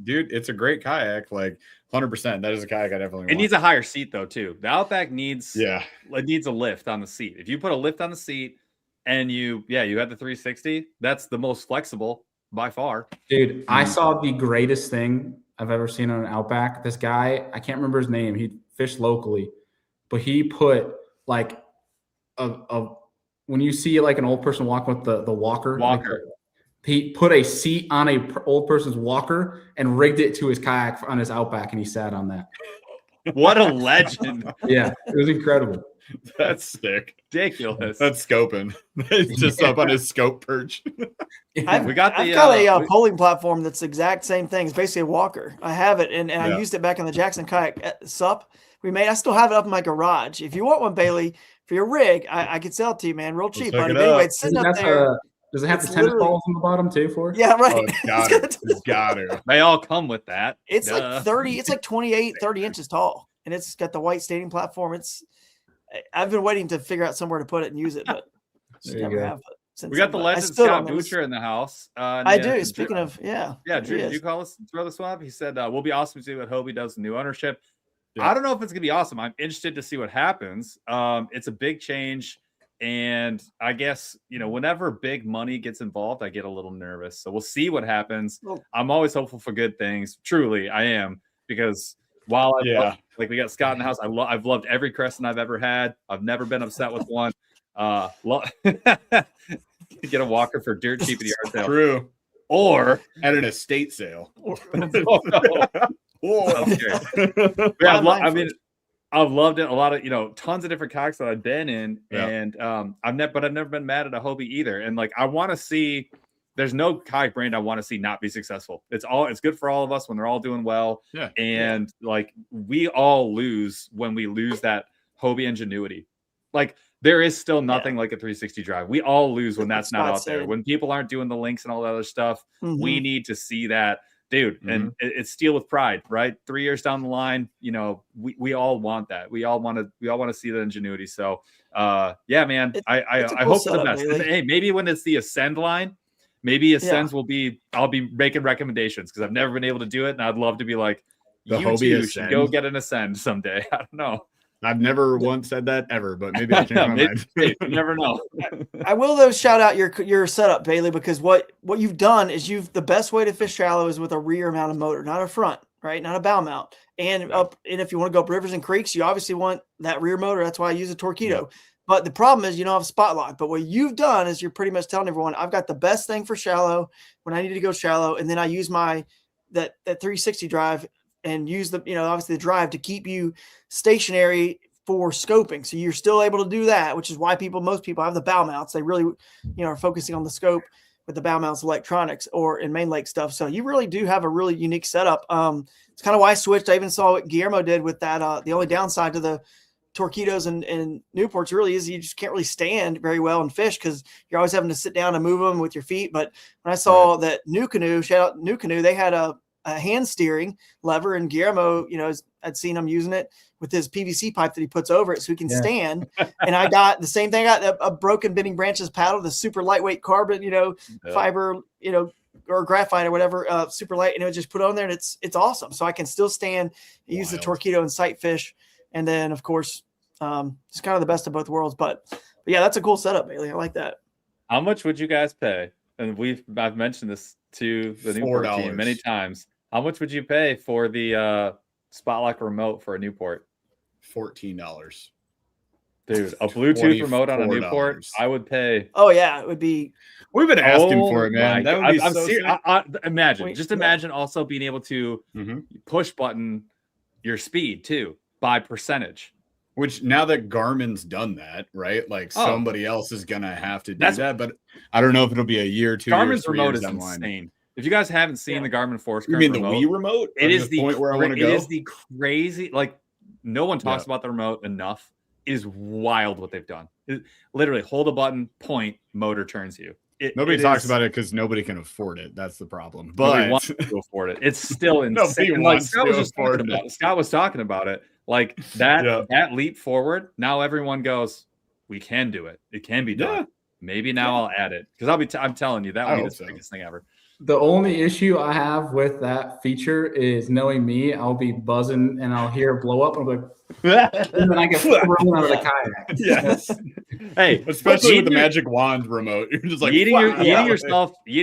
dude, it's a great kayak. Like 100%. That is a kayak I definitely want. It needs a higher seat though too. The Outback needs it needs a lift on the seat. If you put a lift on the seat and you had the 360, that's the most flexible by far. Dude, I saw the greatest thing I've ever seen on an Outback. This guy, I can't remember his name. He fished locally. But he put like when you see like an old person walk with the walker, he put a seat on a old person's walker and rigged it to his kayak on his Outback, and he sat on that. What a legend! Yeah, it was incredible. That's sick. Ridiculous. That's scoping. It's just up on his scope perch. I've got a polling platform that's the exact same thing. It's basically a walker. I have it, and I used it back in the Jackson Kayak SUP. I still have it up in my garage. If you want one, Bailey, for your rig, I could sell it to you, man, real cheap. But anyway, it's sitting up there. Does it have It's the tennis literally- balls on the bottom too? For Yeah, right. Oh, it's got it. It's got it. They all come with that. It's Duh. like 30. It's like 28, 30 inches tall, and it's got the white standing platform. I've been waiting to figure out somewhere to put it and use it, but just There you never go. have. Since We got the then, but I legend still Scott don't know. Butcher in the house. I do. Speaking of, yeah, there Drew, he did is. you call us throw the swap? He said we'll be awesome to see what Hobie does with new ownership. Yeah. I don't know if it's gonna be awesome. I'm interested to see what happens. It's a big change, and I guess whenever big money gets involved, I get a little nervous. So we'll see what happens. Well- I'm always hopeful for good things. Truly, I am, because while like we got Scott in the house, I've loved every Crescent I've ever had. I've never been upset with one. Get a walker for dirt cheap at the yard sale, True. or At an estate sale. oh, no. Okay. Yeah, I've loved it. A lot of tons of different kayaks that I've been in, Yeah. and I've never been mad at a Hobie either. And like I want to see, there's no kayak brand I want to see not be successful. It's good for all of us when they're all doing well. Yeah. And like we all lose when we lose that Hobie ingenuity. Like there is still nothing like a 360 drive. We all lose when that's not out there. When people aren't doing the links and all that other stuff, we need to see that, dude. And it's Steel with Pride, right? 3 years down the line, we all want that. We all want to see that ingenuity. So, yeah, man, I hope for the best. Hey, maybe when it's the Ascend line, maybe Ascends I'll be making recommendations because I've never been able to do it, and I'd love to be like, the you Hobie too Ascend. should go get an Ascend someday. I don't know. I've never once said that ever, but maybe I'll change my mind. You never know. I will though shout out your setup, Bailey, because what you've done is the best way to fish shallow is with a rear mounted motor, not a front, right? Not a bow mount. And if you want to go up rivers and creeks, you obviously want that rear motor. That's why I use a Torqeedo. Yep. But the problem is you don't have a spot lock. But what you've done is you're pretty much telling everyone, I've got the best thing for shallow when I need to go shallow, and then I use that 360 drive and use obviously the drive to keep you stationary for scoping. So you're still able to do that, which is why most people have the bow mounts. They really, are focusing on the scope with the bow mounts electronics or in main lake stuff. So you really do have a really unique setup. It's kind of why I switched. I even saw what Guillermo did with that. The only downside to the Torqeedos and Newports really is you just can't really stand very well and fish because you're always having to sit down and move them with your feet. But when I saw that New Canoe, shout out New Canoe, they had a hand steering lever, and Guillermo, I'd seen him using it with his PVC pipe that he puts over it so he can stand. And I got the same thing. I got a broken Bending Branches paddle, the super lightweight carbon, fiber, or graphite or whatever, super light, and it would just put on there, and it's awesome. So I can still stand, use the Torqeedo and sight fish. And then of course, it's kind of the best of both worlds, but yeah, that's a cool setup, Bailey. I like that. How much would you guys pay? And I've mentioned this to the Newport team many times. How much would you pay for the Spotlock remote for a Newport? $14. Dude, a Bluetooth remote on a Newport, I would pay. Oh yeah, it would be. We've been asking for it, man. That would be so sick. Imagine also being able to push button your speed too by percentage. Which now that Garmin's done that, right? Like somebody else is gonna have to do that, but I don't know if it'll be a year, 2 Garmin's years, 3 remote years is down the line. insane. If you guys haven't seen the Garmin Force, you mean the Wii remote? It is the point where I want to go. It is the crazy. Like no one talks about the remote enough. It is wild what they've done. Literally, hold a button, point, motor turns you. Nobody talks about it because nobody can afford it. That's the problem. But nobody wants to afford it. It's still insane. Like Scott was talking about it. Like that leap forward. Now everyone goes, we can do it. It can be done. Yeah. Maybe now I'll add it because I'm telling you that will be the biggest thing ever. The only issue I have with that feature is knowing me, I'll be buzzing and I'll hear it blow up and I'll be like, and then I get thrown out of the kayak. Yes. Hey, especially with the magic wand remote, you're just like eating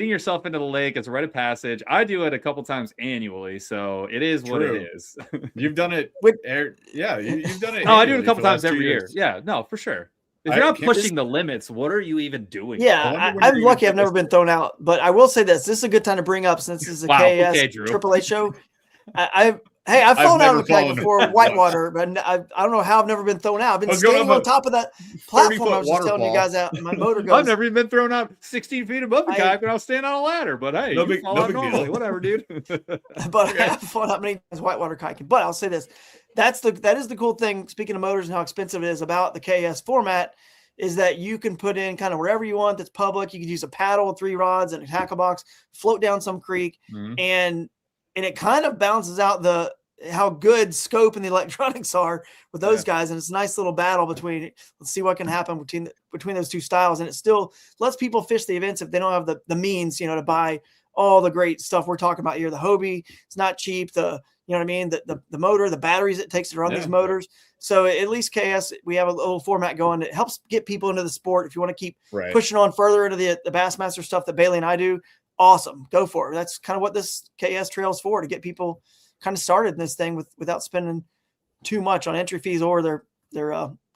yourself into the lake. It's a rite of passage. I do it a couple times annually, so it is what it is. You've done it. You've done it. No, I do it a couple times every year. Yeah, no, for sure. If you're not pushing the limits, what are you even doing? Yeah, I'm lucky I've never been thrown out. But I will say this is a good time to bring up, since this is a KAS AAA show. I've fallen out of the kayak before whitewater, but I don't know how I've never been thrown out. I've been standing on top of that platform I was just telling you guys out. My motor goes. I've never even been thrown out 16 feet above the kayak when I was standing on a ladder. But hey, you fall out normally. Whatever, dude. But I have fallen out many times whitewater kayaking. But I'll say this. That is the cool thing, speaking of motors and how expensive it is about the KS format, is that you can put in kind of wherever you want that's public. You could use a paddle, 3 rods, and a tackle box, float down some creek, and it kind of balances out how good scope and the electronics are with those guys. And it's a nice little battle between, let's see what can happen between those two styles. And it still lets people fish the events if they don't have the means, to buy all the great stuff we're talking about here. The Hobie, it's not cheap. You know what I mean? The motor, the batteries it takes to run these motors. So at least KS, we have a little format going that helps get people into the sport. If you want to keep pushing on further into the Bassmaster stuff that Bailey and I do, awesome. Go for it. That's kind of what this KS trail is for, to get people kind of started in this thing without spending too much on entry fees or their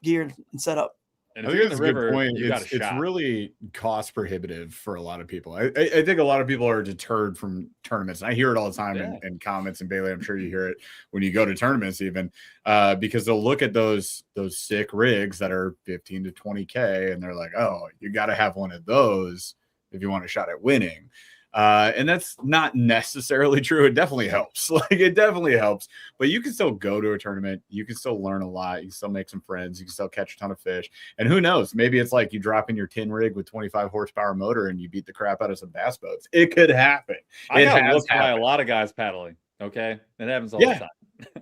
gear and setup. And I think that's a good point. It's really cost prohibitive for a lot of people. I think a lot of people are deterred from tournaments. And I hear it all the time in comments, and Bailey, I'm sure you hear it when you go to tournaments even, because they'll look at those sick rigs that are 15 to 20K, and they're like, oh, you got to have one of those if you want a shot at winning. And that's not necessarily true. It definitely helps. It definitely helps. But you can still go to a tournament. You can still learn a lot. You can still make some friends. You can still catch a ton of fish. And who knows? Maybe it's like you drop in your tin rig with 25 horsepower motor and you beat the crap out of some bass boats. It could happen. I got looked by a lot of guys paddling. Okay, it happens all the time.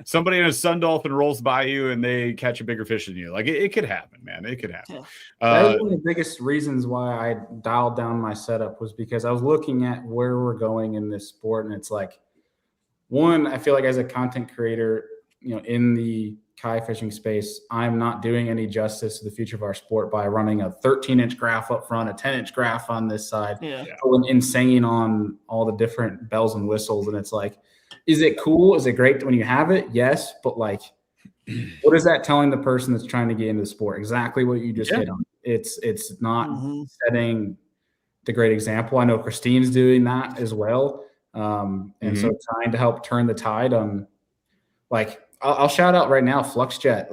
Somebody in a sun dolphin rolls by you and they catch a bigger fish than you. It could happen, man. It could happen. That was one of the biggest reasons why I dialed down my setup, was because I was looking at where we're going in this sport. And it's like, one, I feel like as a content creator, in the kayak fishing space, I'm not doing any justice to the future of our sport by running a 13-inch graph up front, a 10-inch graph on this side, going insane on all the different bells and whistles. And it's like, is it cool? Is it great when you have it? Yes. But what is that telling the person that's trying to get into the sport? Exactly what you just hit on. It's not setting the great example. I know Christine's doing that as well. So trying to help turn the tide on, I'll shout out right now, FluxJet.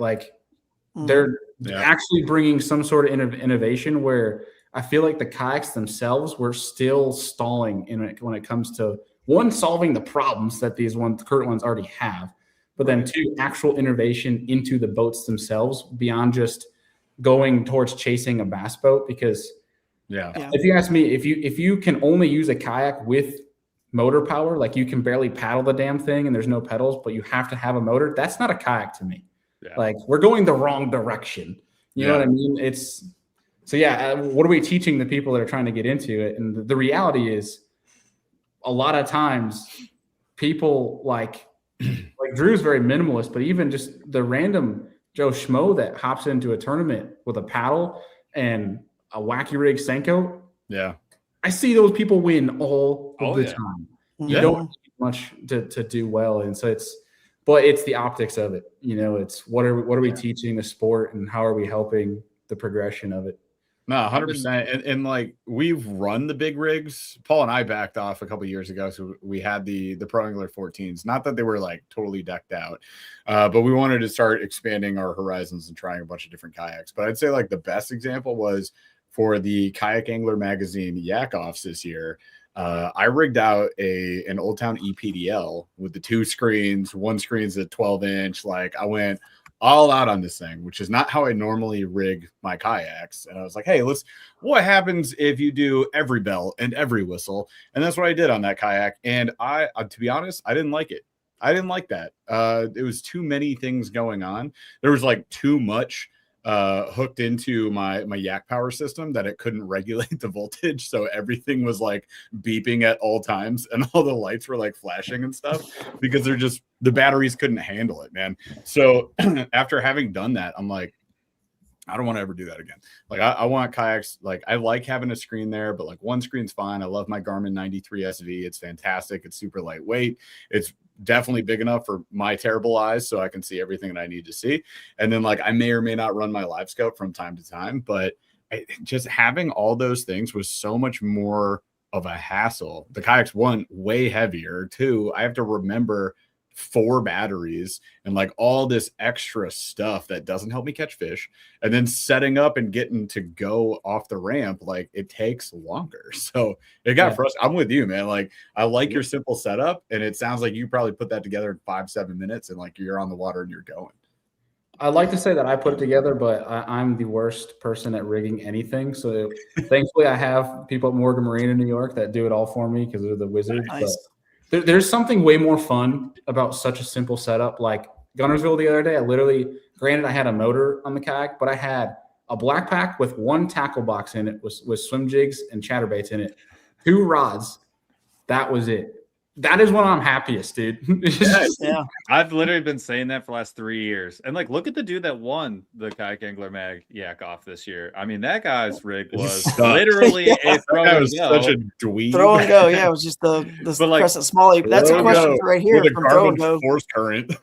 They're actually bringing some sort of innovation where I feel like the kayaks themselves were still stalling when it comes to, one, solving the problems that these current ones already have, but then two, actual innovation into the boats themselves beyond just going towards chasing a bass boat. Because if you ask me, if you can only use a kayak with motor power, you can barely paddle the damn thing and there's no pedals, but you have to have a motor, that's not a kayak to me. We're going the wrong direction. You know what I mean? What are we teaching the people that are trying to get into it? And the reality is, a lot of times people like Drew's very minimalist, but even just the random Joe Schmo that hops into a tournament with a paddle and a wacky rig Senko. Yeah. I see those people win all the time. You don't need much to do well. And so it's the optics of it. It's what are we teaching the sport, and how are we helping the progression of it? No, 100%. And we've run the big rigs. Paul and I backed off a couple of years ago, so we had the Pro Angler 14s. Not that they were totally decked out, but we wanted to start expanding our horizons and trying a bunch of different kayaks. But I'd say the best example was for the Kayak Angler magazine Yak Offs this year. I rigged out an Old Town EPDL with the 2 screens. One screen's a 12-inch. I went all out on this thing, which is not how I normally rig my kayaks. And I was like, hey, what happens if you do every bell and every whistle? And that's what I did on that kayak. And I, to be honest, I didn't like it. I didn't like that. It was too many things going on. There was too much hooked into my yak power system that it couldn't regulate the voltage, so everything was beeping at all times, and all the lights were flashing and stuff because the batteries couldn't handle it, man. So after having done that, I'm like, I don't want to ever do that again. I want kayaks. I like having a screen there, but one screen's fine. I love my Garmin 93 SV. It's fantastic. It's super lightweight. It's definitely big enough for my terrible eyes, so I can see everything that I need to see. And then I may or may not run my live scope from time to time, but just having all those things was so much more of a hassle. The kayak's, one, way heavier. Two, I have to remember 4 batteries and all this extra stuff that doesn't help me catch fish. And then setting up and getting to go off the ramp, it takes longer. So it got frustrating. I'm with you, man. I like your simple setup, and it sounds like you probably put that together in 5-7 minutes and you're on the water and you're going. I'd like to say that I put it together, but I'm the worst person at rigging anything. So thankfully, I have people at Morgan Marine in New York that do it all for me because they're the wizards. Nice. But there's something way more fun about such a simple setup. Like Gunnersville the other day, granted, I had a motor on the kayak, but I had a black pack with one tackle box in it with swim jigs and chatterbaits in it, 2 rods. That was it. That is when I'm happiest, dude. Yeah. I've literally been saying that for the last 3 years. And like, look at the dude that won the Kayak Angler Mag Yak off this year. I mean, that guy's rig was literally a throw and go. Such a dweeb. Throw and go. Yeah, it was just the Crescent Smalley. That's a question right here from Throw and Go. Force current.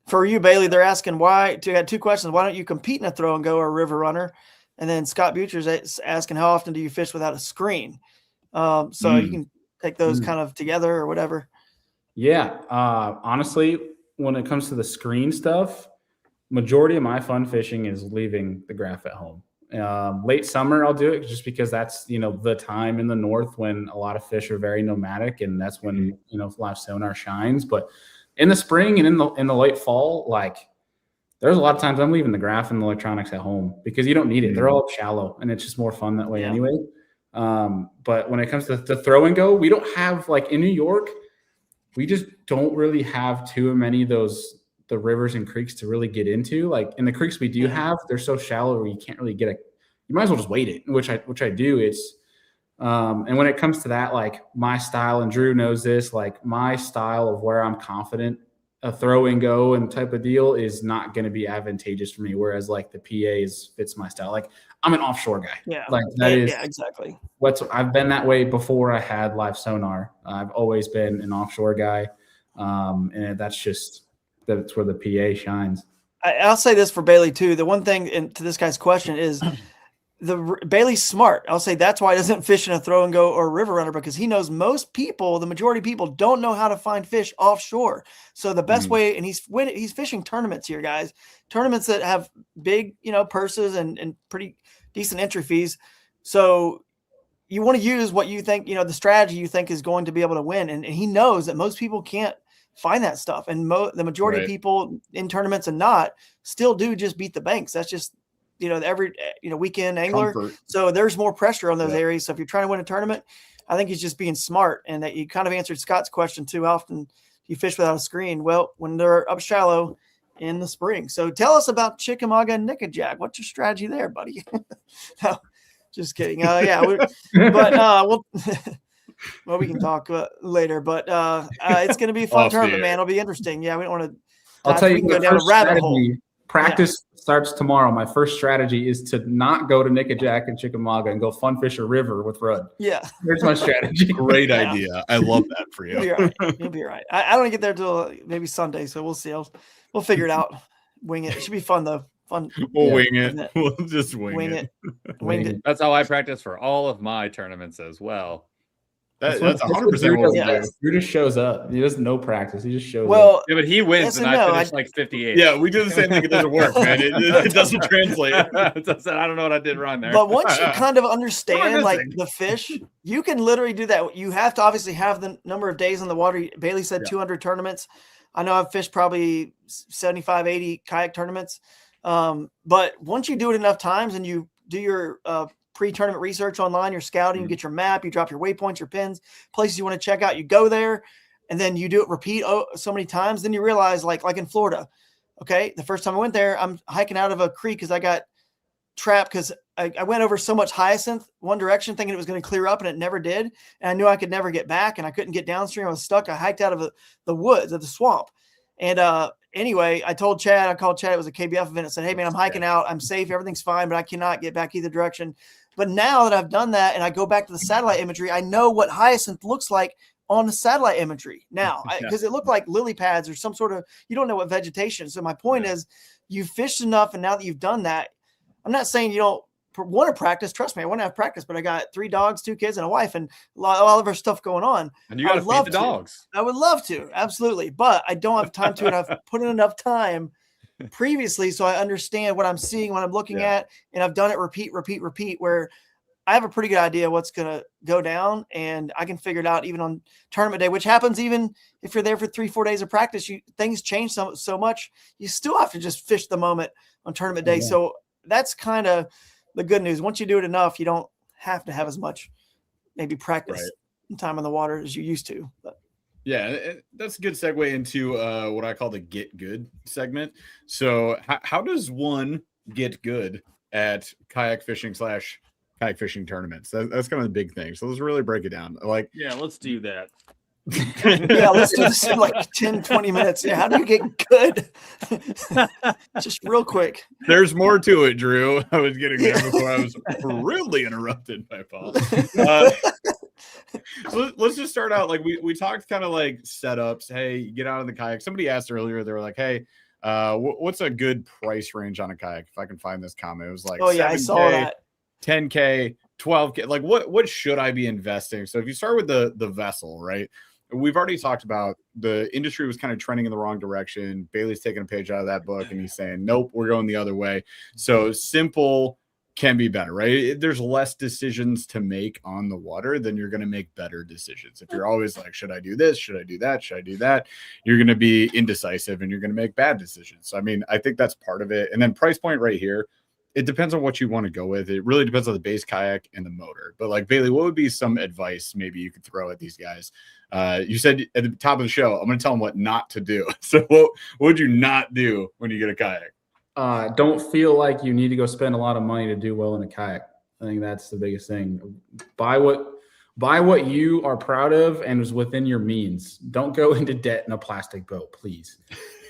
For you, Bailey, they're asking why. You had 2 questions. Why don't you compete in a throw and go or river runner? And then Scott Butcher's asking, how often do you fish without a screen? So you can take those kind of together or whatever. Yeah. Honestly, when it comes to the screen stuff, majority of my fun fishing is leaving the graph at home. Late summer, I'll do it just because that's, the time in the north when a lot of fish are very nomadic, and that's when, live sonar shines. But in the spring and in the late fall, like there's a lot of times I'm leaving the graph and the electronics at home because you don't need it. They're all shallow and it's just more fun that way anyway. But when it comes to the throw and go, we don't have, like in New York, we just don't really have too many of the rivers and creeks to really get into. Like in the creeks we do have, they're so shallow where you can't really you might as well just wait it, which I do. It's and when it comes to that, like my style, and Drew knows this, like my style of where I'm confident a throw and go and type of deal is not going to be advantageous for me. Whereas like the PAs fits my style. Like I'm an offshore guy. Yeah. Like that is exactly. I've been that way before I had live sonar. I've always been an offshore guy. And that's where the PA shines. I'll say this for Bailey too. The one thing, and to this guy's question, is Bailey's smart. I'll say that's why he doesn't fish in a throw and go or a river runner, because he knows the majority of people don't know how to find fish offshore. So the best way, and he's fishing tournaments here, guys, tournaments that have big, purses and pretty decent entry fees. So you want to use what you think, the strategy you think is going to be able to win. And he knows that most people can't find that stuff. And the majority of people in tournaments and not still do just beat the banks. That's just, every, weekend angler. Comfort. So there's more pressure on those areas. So if you're trying to win a tournament, I think he's just being smart. And that you kind of answered Scott's question too. How often you fish without a screen? Well, when they're up shallow in the spring. So tell us about Chickamauga and Nickajack. What's your strategy there, buddy? No, just kidding. Well, we can talk later, but it's going to be a fun tournament, man. It'll be interesting. Yeah, we don't want to. I'll tell you, go down a rabbit hole. Practice starts tomorrow. My first strategy is to not go to Nickajack and Chickamauga and go fun fish a river with Rudd. Yeah, there's my strategy. Great idea. I love that for you. You'll be all right. I don't get there till maybe Sunday, so we'll see. We'll figure it out. Wing it. It should be fun though. Fun. We'll wing it. We'll just wing it. Wing it. That's how I practice for all of my tournaments as well. That's 100% what we do. Drew just shows up. He doesn't know practice. He just shows up. Yeah, but he wins, and I finished like 58. Yeah, we do the same thing. It doesn't work, man. It doesn't translate. I don't know what I did wrong there. But once you kind of understand like the fish, you can literally do that. You have to obviously have the number of days in the water. Bailey said 200 tournaments. I know I've fished probably 75, 80 kayak tournaments. But once you do it enough times and you do your pre-tournament research online, you're scouting, you get your map, you drop your waypoints, your pins, places you want to check out, you go there, and then you do it repeat so many times, then you realize like in Florida, okay, the first time I went there, I'm hiking out of a creek because I got trapped because I went over so much hyacinth one direction thinking it was going to clear up, and it never did, and I knew I could never get back, and I couldn't get downstream. I was stuck. I hiked out of the woods of the swamp, and anyway, I called Chad. It was a KBF event. I said, hey man, I'm hiking out, I'm safe, everything's fine, but I cannot get back either direction. But now that I've done that and I go back to the satellite imagery, I know what hyacinth looks like on the satellite imagery now, because it looked like lily pads or some sort of, you don't know what vegetation. So my point is, you've fished enough, and now that you've done that, I'm not saying you don't want to practice. Trust me, I want to have practice, but I got 3 dogs, 2 kids, and a wife, and all of our stuff going on. And you got to feed the dogs. I would love to, absolutely, but I don't have time to, and I've put in enough time previously so I understand what I'm seeing, what I'm looking at, and I've done it repeat, where I have a pretty good idea what's going to go down, and I can figure it out even on tournament day, which happens even if you're there for 3-4 days of practice. Things change so much. You still have to just fish the moment on tournament day. So that's kind of the good news. Once you do it enough, you don't have to have as much maybe practice time on the water as you used to. But. Yeah, that's a good segue into what I call the get good segment. So how does one get good at kayak fishing / kayak fishing tournaments? That's kind of the big thing. So let's really break it down. Like, yeah, let's do that. Yeah, let's do this in like 10-20 minutes. Yeah, how do you get good? Just real quick. There's more to it, Drew. I was getting there before I was rudely interrupted by Paul. So let's just start out. Like we talked kind of like setups. Hey, you get out of the kayak. Somebody asked earlier, they were like, hey, what's a good price range on a kayak? If I can find this comment, it was like, oh yeah, 7K, I saw that. 10K, 12K. Like what should I be investing? So if you start with the vessel, right? We've already talked about the industry was kind of trending in the wrong direction. Bailey's taking a page out of that book and he's saying, nope, we're going the other way. So simple can be better, right? There's less decisions to make on the water, then you're going to make better decisions. If you're always like, should I do this? Should I do that? Should I do that? You're going to be indecisive and you're going to make bad decisions. So, I mean, I think that's part of it. And then price point right here, it depends on what you want to go with. It really depends on the base kayak and the motor. But like, Bailey, what would be some advice maybe you could throw at these guys? You said at the top of the show, I'm going to tell them what not to do. So what would you not do when you get a kayak? Don't feel like you need to go spend a lot of money to do well in a kayak. I think that's the biggest thing. Buy what you are proud of and is within your means. Don't go into debt in a plastic boat, please.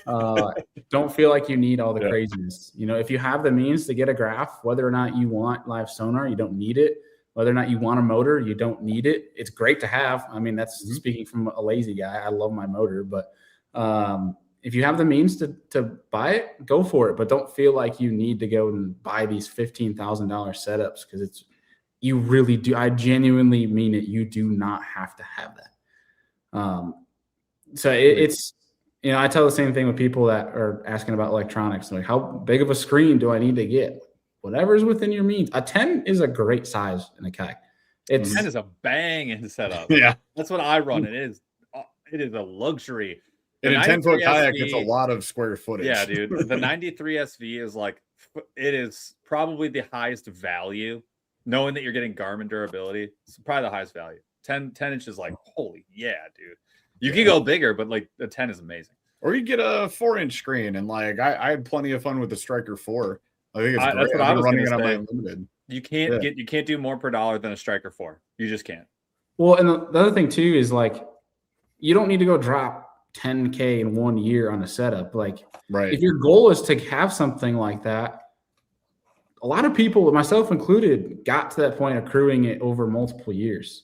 Don't feel like you need all the craziness. You know, if you have the means to get a graph, whether or not you want live sonar, you don't need it. Whether or not you want a motor, you don't need it. It's great to have. I mean, that's speaking from a lazy guy. I love my motor, but if you have the means to buy it, go for it. But don't feel like you need to go and buy these $15,000 setups because you really do. I genuinely mean it. You do not have to have that. It's, you know, I tell the same thing with people that are asking about electronics. Like, how big of a screen do I need to get? Whatever's within your means. A 10 is a great size in a kayak. 10 is a banging setup. Yeah. That's what I run. It is a luxury. And a 10-foot kayak gets a lot of square footage. Yeah, dude. The 93 SV is like, it is probably the highest value, knowing that you're getting Garmin durability. It's probably the highest value. 10 inches, like, holy yeah, dude. You can go bigger, but like the 10 is amazing. Or you get a 4-inch screen, and like I had plenty of fun with the Striker 4. I think it's great. That's what I was running it say. on my Unlimited. You can't do more per dollar than a Striker 4. You just can't. Well, and the other thing too is like, you don't need to go drop $10K in 1 year on a setup. Like, if your goal is to have something like that, a lot of people, myself included, got to that point accruing it over multiple years.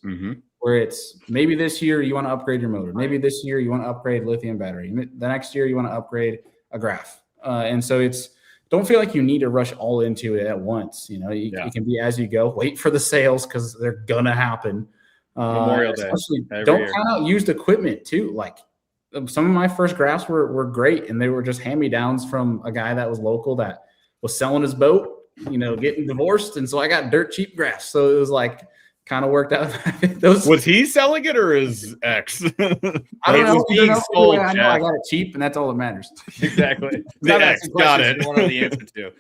Where it's maybe this year you want to upgrade your motor. Maybe this year you want to upgrade lithium battery. The next year you want to upgrade a graph. And so don't feel like you need to rush all into it at once. You know, it can be as you go. Wait for the sales because they're going to happen. Memorial Day. Don't count out used equipment too. Like, some of my first graphs were great, and they were just hand-me-downs from a guy that was local that was selling his boat, you know, getting divorced. And so I got dirt cheap graphs. So it was like kind of worked out. Was he selling it or his ex? I don't know. I know I got it cheap, and that's all that matters. Exactly. The ex got it. You want to know the answer to.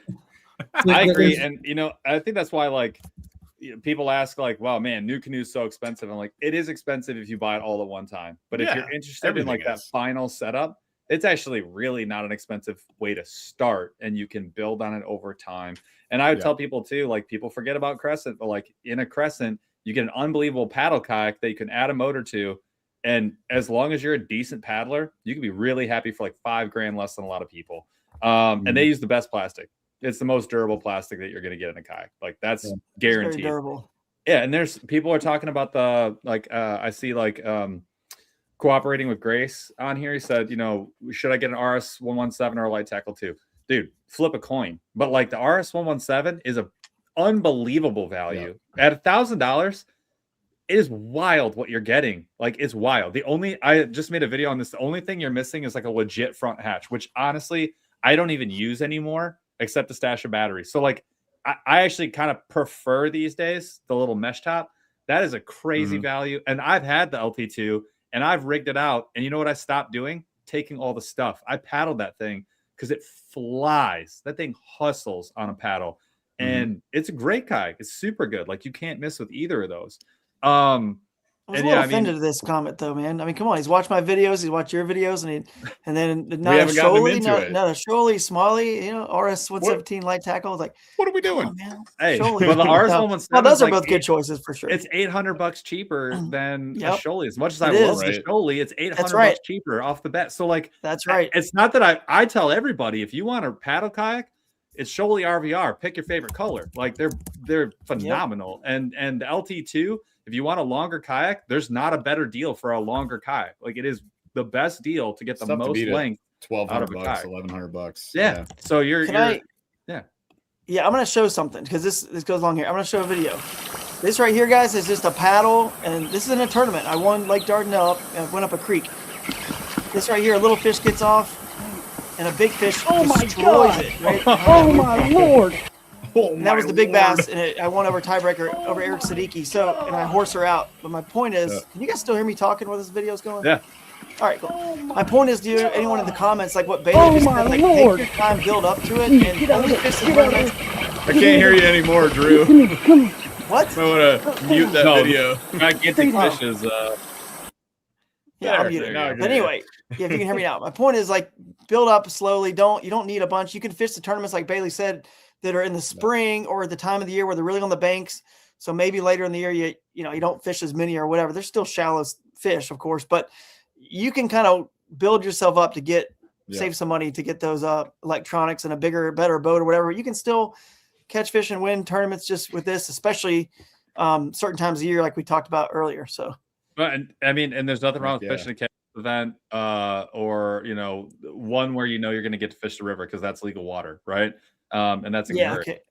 I agree. And, you know, I think that's why, like, people ask, like, wow, man, new canoe is so expensive. I'm like, it is expensive if you buy it all at one time. But if you're interested in like that final setup, it's actually really not an expensive way to start, and you can build on it over time. And I would tell people too, like, people forget about Crescent, but like in a Crescent, you get an unbelievable paddle kayak that you can add a motor to. And as long as you're a decent paddler, you can be really happy for like $5,000 less than a lot of people. And they use the best plastic. It's the most durable plastic that you're going to get in a kayak. Like, that's guaranteed. Very durable. Yeah. And there's people are talking about the, like, I see like cooperating with Grace on here. He said, you know, should I get an RS-117 or a light tackle too? Dude, flip a coin. But like the RS-117 is a unbelievable value at $1,000. It is wild what you're getting. Like, it's wild. I just made a video on this. The only thing you're missing is like a legit front hatch, which honestly I don't even use anymore except to stash a battery. So like, I actually kind of prefer these days the little mesh top. That is a crazy value. And I've had the LT2 and I've rigged it out. And you know what I stopped doing? Taking all the stuff. I paddled that thing because it flies. That thing hustles on a paddle. And it's a great kayak. It's super good. Like you can't miss with either of those. I was a little offended to this comment though, man. I mean, come on, he's watched my videos, he's watched your videos, and then not a Shoaly, not a Shoaly, Smalley, RS 117 light tackle. It's like, what are we doing, man? Hey, well, the RS 117. Well, those are both good choices for sure. It's $800 cheaper than a Shoaly. As much as I love the Shoaly, it's $800 cheaper off the bat. So like, that's right. It's not that I tell everybody if you want a paddle kayak, it's Shoaly RVR. Pick your favorite color. Like they're phenomenal. And the LT2. If you want a longer kayak, there's not a better deal for a longer kayak. Like it is the best deal to get the most length. $1,200, $1,100. Yeah. So I'm going to show something because this goes along here. I'm going to show a video. This right here, guys, is just a paddle, and this is in a tournament. I won Lake Dardanelle. I went up a creek. This right here, a little fish gets off, and a big fish destroys it. Right? Oh my Lord! And that was the big bass, and I won over tiebreaker over Eric Siddiqui. So, and I horse her out. But my point is, can you guys still hear me talking while this video is going? Yeah. All right, cool. My point is, anyone in the comments, like what Bailey just said, like take your time, build up to it, and only fish the tournaments. I can't hear you anymore, Drew. What? I want to mute that video. Gigantic fishes. Yeah, I'm muted. But anyway, if you can hear me now. My point is, like, build up slowly. You don't need a bunch. You can fish the tournaments, like Bailey said, that are in the spring or the time of the year where they're really on the banks. So maybe later in the year, you don't fish as many or whatever. There's still shallow fish, of course, but you can kind of build yourself up to save some money to get those electronics and a bigger, better boat or whatever. You can still catch fish and win tournaments just with this, especially certain times of year, like we talked about earlier. So, and there's nothing wrong with fishing a catch event or one where you're going to get to fish the river because that's legal water, right? And that's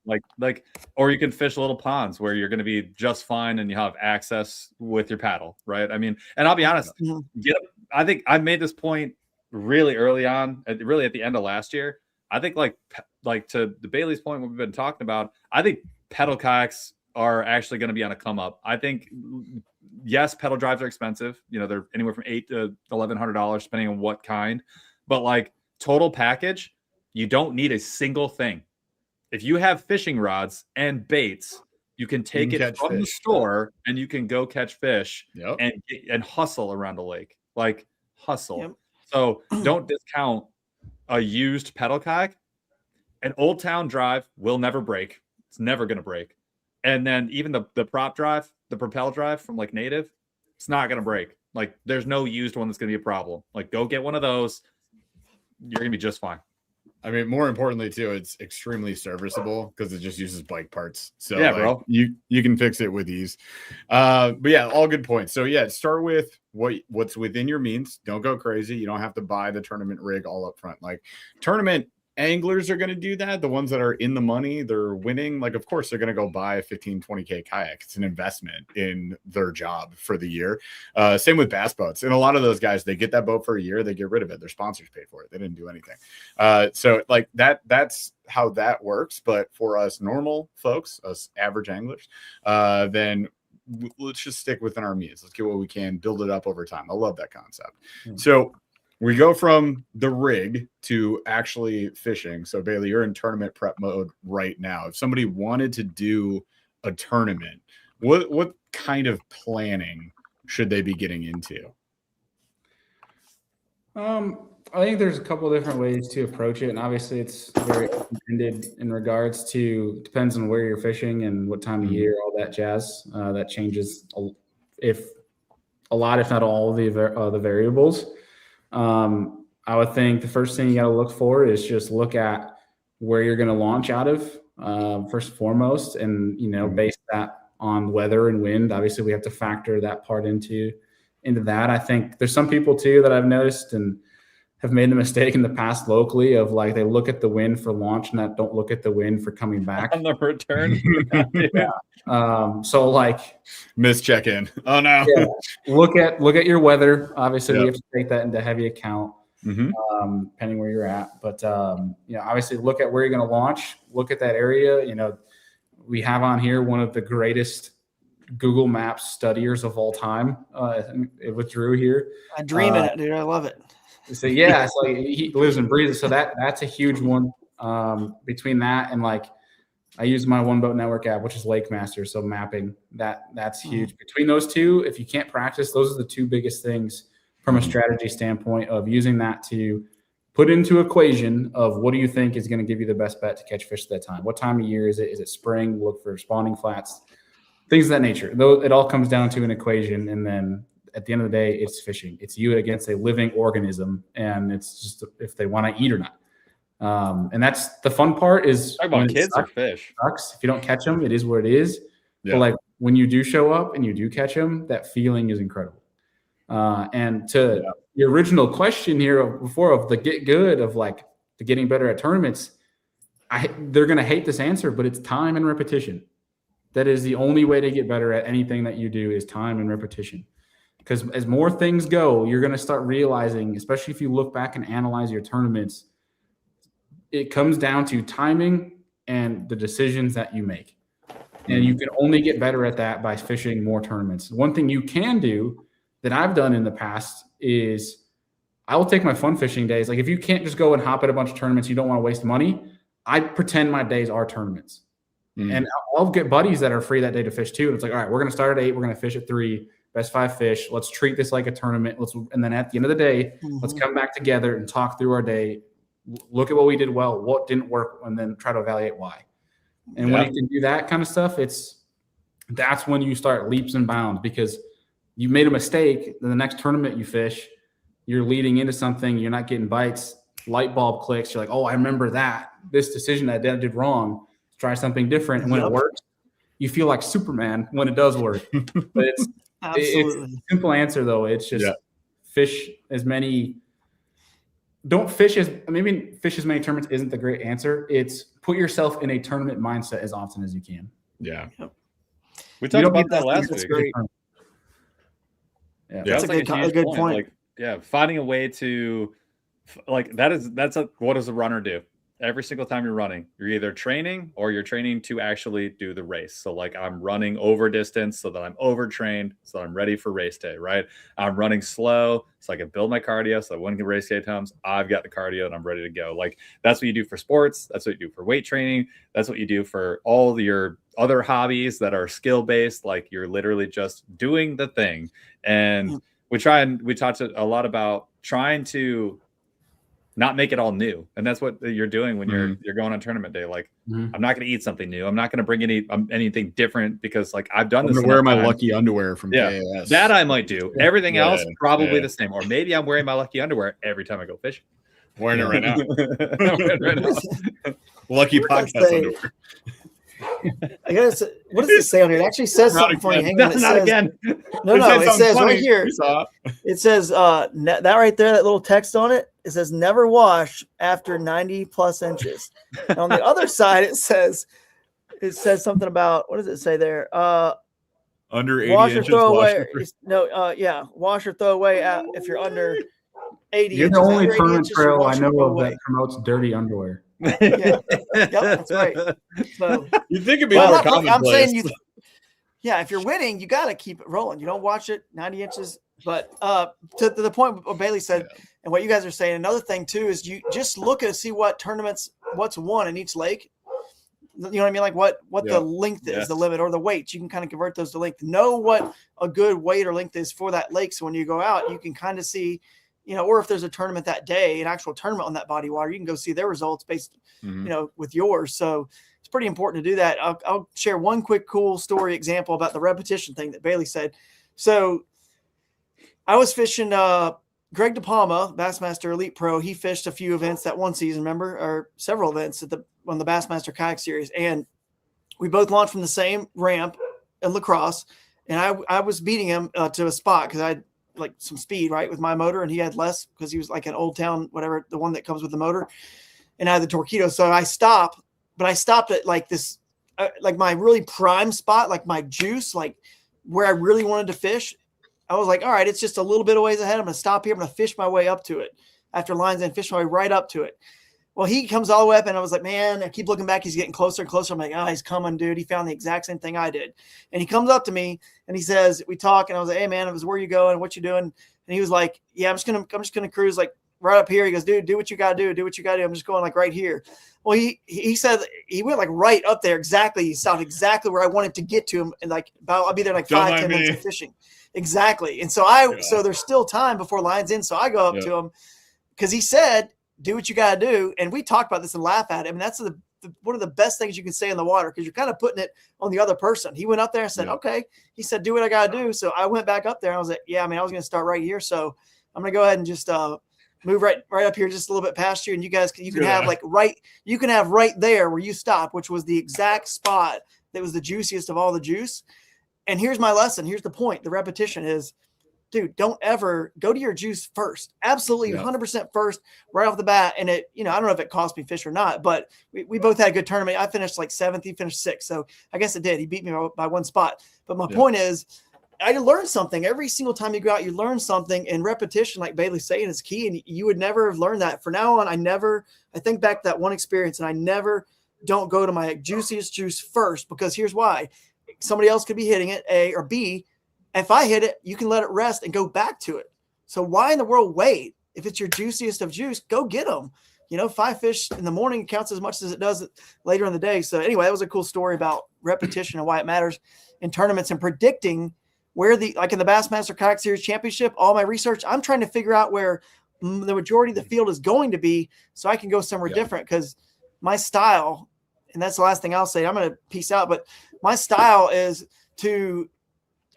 like, or you can fish little ponds where you're going to be just fine and you have access with your paddle, right? I mean, and I'll be honest, I think I made this point really early on, really at the end of last year. I think like to the Bailey's point, what we've been talking about, I think pedal kayaks are actually going to be on a come up. I think, yes, pedal drives are expensive. They're anywhere from $800 to $1,100, depending on what kind, but like total package, you don't need a single thing. If you have fishing rods and baits, you can take it from the store and you can go catch fish and hustle around a lake, like hustle. Yep. So don't discount a used pedal kayak. An Old Town drive will never break. It's never going to break. And then even the prop drive, the propel drive from like Native, it's not going to break. Like there's no used one that's going to be a problem. Like go get one of those. You're going to be just fine. I mean, more importantly too, it's extremely serviceable because it just uses bike parts. So bro, you can fix it with ease. But yeah, all good points. So yeah, start with what's within your means. Don't go crazy. You don't have to buy the tournament rig all up front. Like tournament anglers are going to do that. The ones that are in the money, they're winning. Like, of course, they're going to go buy a 15, 20K kayak. It's an investment in their job for the year. Same with bass boats. And a lot of those guys, they get that boat for a year, they get rid of it. Their sponsors pay for it. They didn't do anything. So like that's how that works. But for us normal folks, us average anglers, then let's just stick within our means. Let's get what we can, build it up over time. I love that concept. So we go from the rig to actually fishing. So Bailey, you're in tournament prep mode right now. If somebody wanted to do a tournament, what kind of planning should they be getting into? I think there's a couple of different ways to approach it. And obviously it's very open-ended in regards to, depends on where you're fishing and what time of year, all that jazz. That changes if not all of the variables. I would think the first thing you got to look for is just look at where you're going to launch out of, first and foremost, and, base that on weather and wind. Obviously we have to factor that part into that. I think there's some people too that I've noticed and have made the mistake in the past locally of like, they look at the wind for launch and don't look at the wind for coming back on the return. So like miss check-in. Oh no. Yeah. Look at your weather. Obviously we have to take that into heavy account, depending where you're at. But obviously look at where you're going to launch, look at that area, we have on here one of the greatest Google Maps studiers of all time, with Drew here. I dream in it, dude. I love it. So yeah, it's like he lives and breathes it. So that's a huge one. Between that and like I use my One Boat Network app, which is Lake Master. So mapping that's huge. Between those two, if you can't practice, those are the two biggest things from a strategy standpoint of using that to put into equation of what do you think is going to give you the best bet to catch fish at that time? What time of year is it? Is it spring? Look for spawning flats, things of that nature. Though it all comes down to an equation, and then at the end of the day, it's fishing. It's you against a living organism, and it's just if they want to eat or not. And that's the fun part is talk about kids or fish. Sucks. If you don't catch them, it is what it is. Yeah. But like when you do show up and you do catch them, that feeling is incredible. And to the original question here before of the get good of like the getting better at tournaments, they're going to hate this answer, but it's time and repetition. That is the only way to get better at anything that you do is time and repetition. Because as more things go, you're going to start realizing, especially if you look back and analyze your tournaments, it comes down to timing and the decisions that you make. And you can only get better at that by fishing more tournaments. One thing you can do that I've done in the past is I will take my fun fishing days. Like if you can't just go and hop at a bunch of tournaments, you don't want to waste money, I pretend my days are tournaments. And I'll get buddies that are free that day to fish too. And it's like, all right, we're going to start at 8. We're going to fish at 3, best 5 fish. Let's treat this like a tournament. And then at the end of the day, let's come back together and talk through our day. Look at what we did well, what didn't work, and then try to evaluate why. And when you can do that kind of stuff, that's when you start leaps and bounds, because you made a mistake. Then the next tournament you fish, you're leading into something, you're not getting bites, light bulb clicks. You're like, oh, I remember this decision I did wrong. Let's try something different. And when it works, you feel like Superman when it does work. But it's a simple answer though. It's just fish as many. Don't fish as maybe fish as many tournaments isn't the great answer. It's put yourself in a tournament mindset as often as you can. Yeah. We talked about that last week. Yeah, that's a good point. Like, finding a way to like what does a runner do? Every single time you're running, you're either training or you're training to actually do the race. So like I'm running over distance so that I'm overtrained, so that I'm ready for race day, right? I'm running slow so I can build my cardio so that when the race day comes, I've got the cardio and I'm ready to go. Like that's what you do for sports. That's what you do for weight training. That's what you do for all your other hobbies that are skill-based. Like you're literally just doing the thing. And we talked a lot about trying to not make it all new. And that's what you're doing when you're going on tournament day. Like, I'm not going to eat something new. I'm not going to bring anything different because like I've done this. I'm going to wear my lucky underwear from KAS. That I might do. Everything else, probably the same. Or maybe I'm wearing my lucky underwear every time I go fishing. Wearing it right now. Lucky podcast underwear. I guess what does it say on here? It actually says something for you. Hang on. Not again. No. It says right here. It says that right there, that little text on it. It says never wash after 90 plus inches. And on the other side, it says something about what does it say there? Under 80 wash inches. Or throw away. Wash or throw away if you're under 80. You're the only tournament trail I know of that promotes dirty underwear. Yep, that's right. So you think it'd be more commonplace. I'm saying if you're winning, you got to keep it rolling. You don't watch it 90 inches. But to the point what Bailey said and what you guys are saying, another thing too is you just look at see what tournaments, what's won in each lake. You know what I mean? Like what the length is, the limit, or the weight. You can kind of convert those to length. Know what a good weight or length is for that lake. So when you go out, you can kind of see, or if there's a tournament that day, an actual tournament on that body water, you can go see their results based, with yours. So it's pretty important to do that. I'll share one quick cool story example about the repetition thing that Bailey said. So I was fishing Greg DePalma, Bassmaster Elite Pro. He fished a few events that one season, remember, or several events on the Bassmaster Kayak Series. And we both launched from the same ramp in La Crosse. And I was beating him to a spot because I had like some speed, right, with my motor. And he had less because he was like an Old Town, whatever, the one that comes with the motor. And I had the Torpedo. So I stopped at like this, like my really prime spot, like my juice, like where I really wanted to fish. I was like, all right, it's just a little bit of ways ahead. I'm going to stop here. I'm going to fish my way up to it after lines and fish my way right up to it. Well, he comes all the way up, and I was like, man, I keep looking back. He's getting closer and closer. I'm like, oh, he's coming, dude. He found the exact same thing I did. And he comes up to me and he says, we talk, and I was like, hey, man, it was where you going? What you doing? And he was like, yeah, I'm just gonna cruise like right up here. He goes, dude, do what you gotta do. Do what you gotta do. I'm just going like right here. Well, he said he went like right up there exactly. He stopped exactly where I wanted to get to him, and like I'll be there in like 5-10 minutes of fishing. Exactly. And so so there's still time before line's in. So I go up to him because he said, do what you got to do. And we talked about this and laugh at it. I mean, that's one of the best things you can say in the water because you're kind of putting it on the other person. He went up there and said, okay. He said, do what I got to do. So I went back up there and I was like, yeah, I mean, I was going to start right here. So I'm going to go ahead and just move right up here just a little bit past you. And you guys, you can have right there where you stop, which was the exact spot that was the juiciest of all the juice. And here's my lesson. Here's the point. The repetition is, dude, don't ever go to your juice first. Absolutely 100% first right off the bat. And it, I don't know if it cost me fish or not, but we both had a good tournament. I finished like 7th. He finished 6th. So I guess it did. He beat me by 1 spot. But my point is, I learned something. Every single time you go out, you learn something, and repetition, like Bailey's saying, is key. And you would never have learned that. From now on, I think back to that one experience, and I don't go to my juiciest juice first, because here's why. Somebody else could be hitting it, A, or B. If I hit it, you can let it rest and go back to it. So why in the world wait? If it's your juiciest of juice, go get them. 5 fish in the morning counts as much as it does later in the day. So anyway, that was a cool story about repetition and why it matters in tournaments and predicting where like in the Bassmaster Kayak Series Championship, all my research, I'm trying to figure out where the majority of the field is going to be so I can go somewhere different, because my style, and that's the last thing I'll say, I'm going to peace out, but my style is to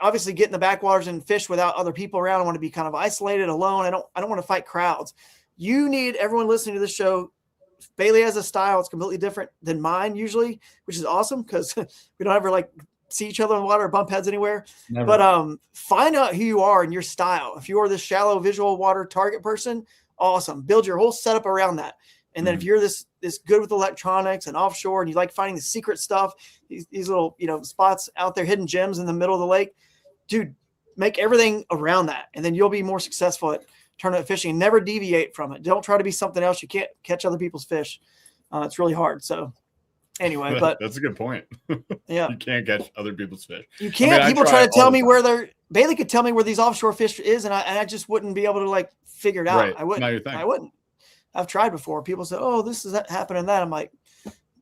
obviously get in the backwaters and fish without other people around. I want to be kind of isolated, alone. I don't want to fight crowds. You need everyone listening to this show. Bailey has a style. It's completely different than mine usually, which is awesome because we don't ever like see each other in the water or bump heads anywhere. Never. But find out who you are and your style. If you are this shallow visual water target person, awesome. Build your whole setup around that. And then if you're this good with electronics and offshore, and you like finding the secret stuff, these little spots out there, hidden gems in the middle of the lake, dude, make everything around that, and then you'll be more successful at tournament fishing. Never deviate from it. Don't try to be something else. You can't catch other people's fish. It's really hard. So anyway, but that's a good point. Yeah, you can't catch other people's fish. You can't. People try to tell me where Bailey could tell me where these offshore fish is, and I just wouldn't be able to like figure it out. Right. I wouldn't. Not your thing. I wouldn't. I've tried before. People say, "Oh, this is happening." That I'm like,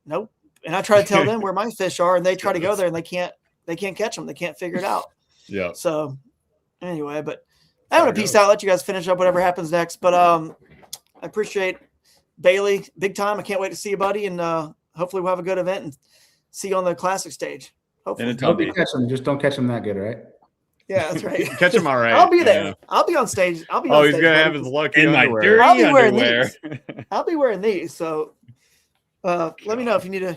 nope. And I try to tell them where my fish are, and they try to go there, and they can't catch them. They can't figure it out. Yeah. So anyway, but I'm gonna peace out. Let you guys finish up whatever happens next. But I appreciate Bailey big time. I can't wait to see you, buddy, and hopefully we'll have a good event and see you on the classic stage. Hopefully. Hope you catch them. Just don't catch them that good, right? Yeah, that's right. Catch him all right. I'll be there. Yeah. I'll be on stage. He's gonna have his lucky in underwear. my dirty I'll be underwear. Wearing these. I'll be wearing these. So let me know if you need to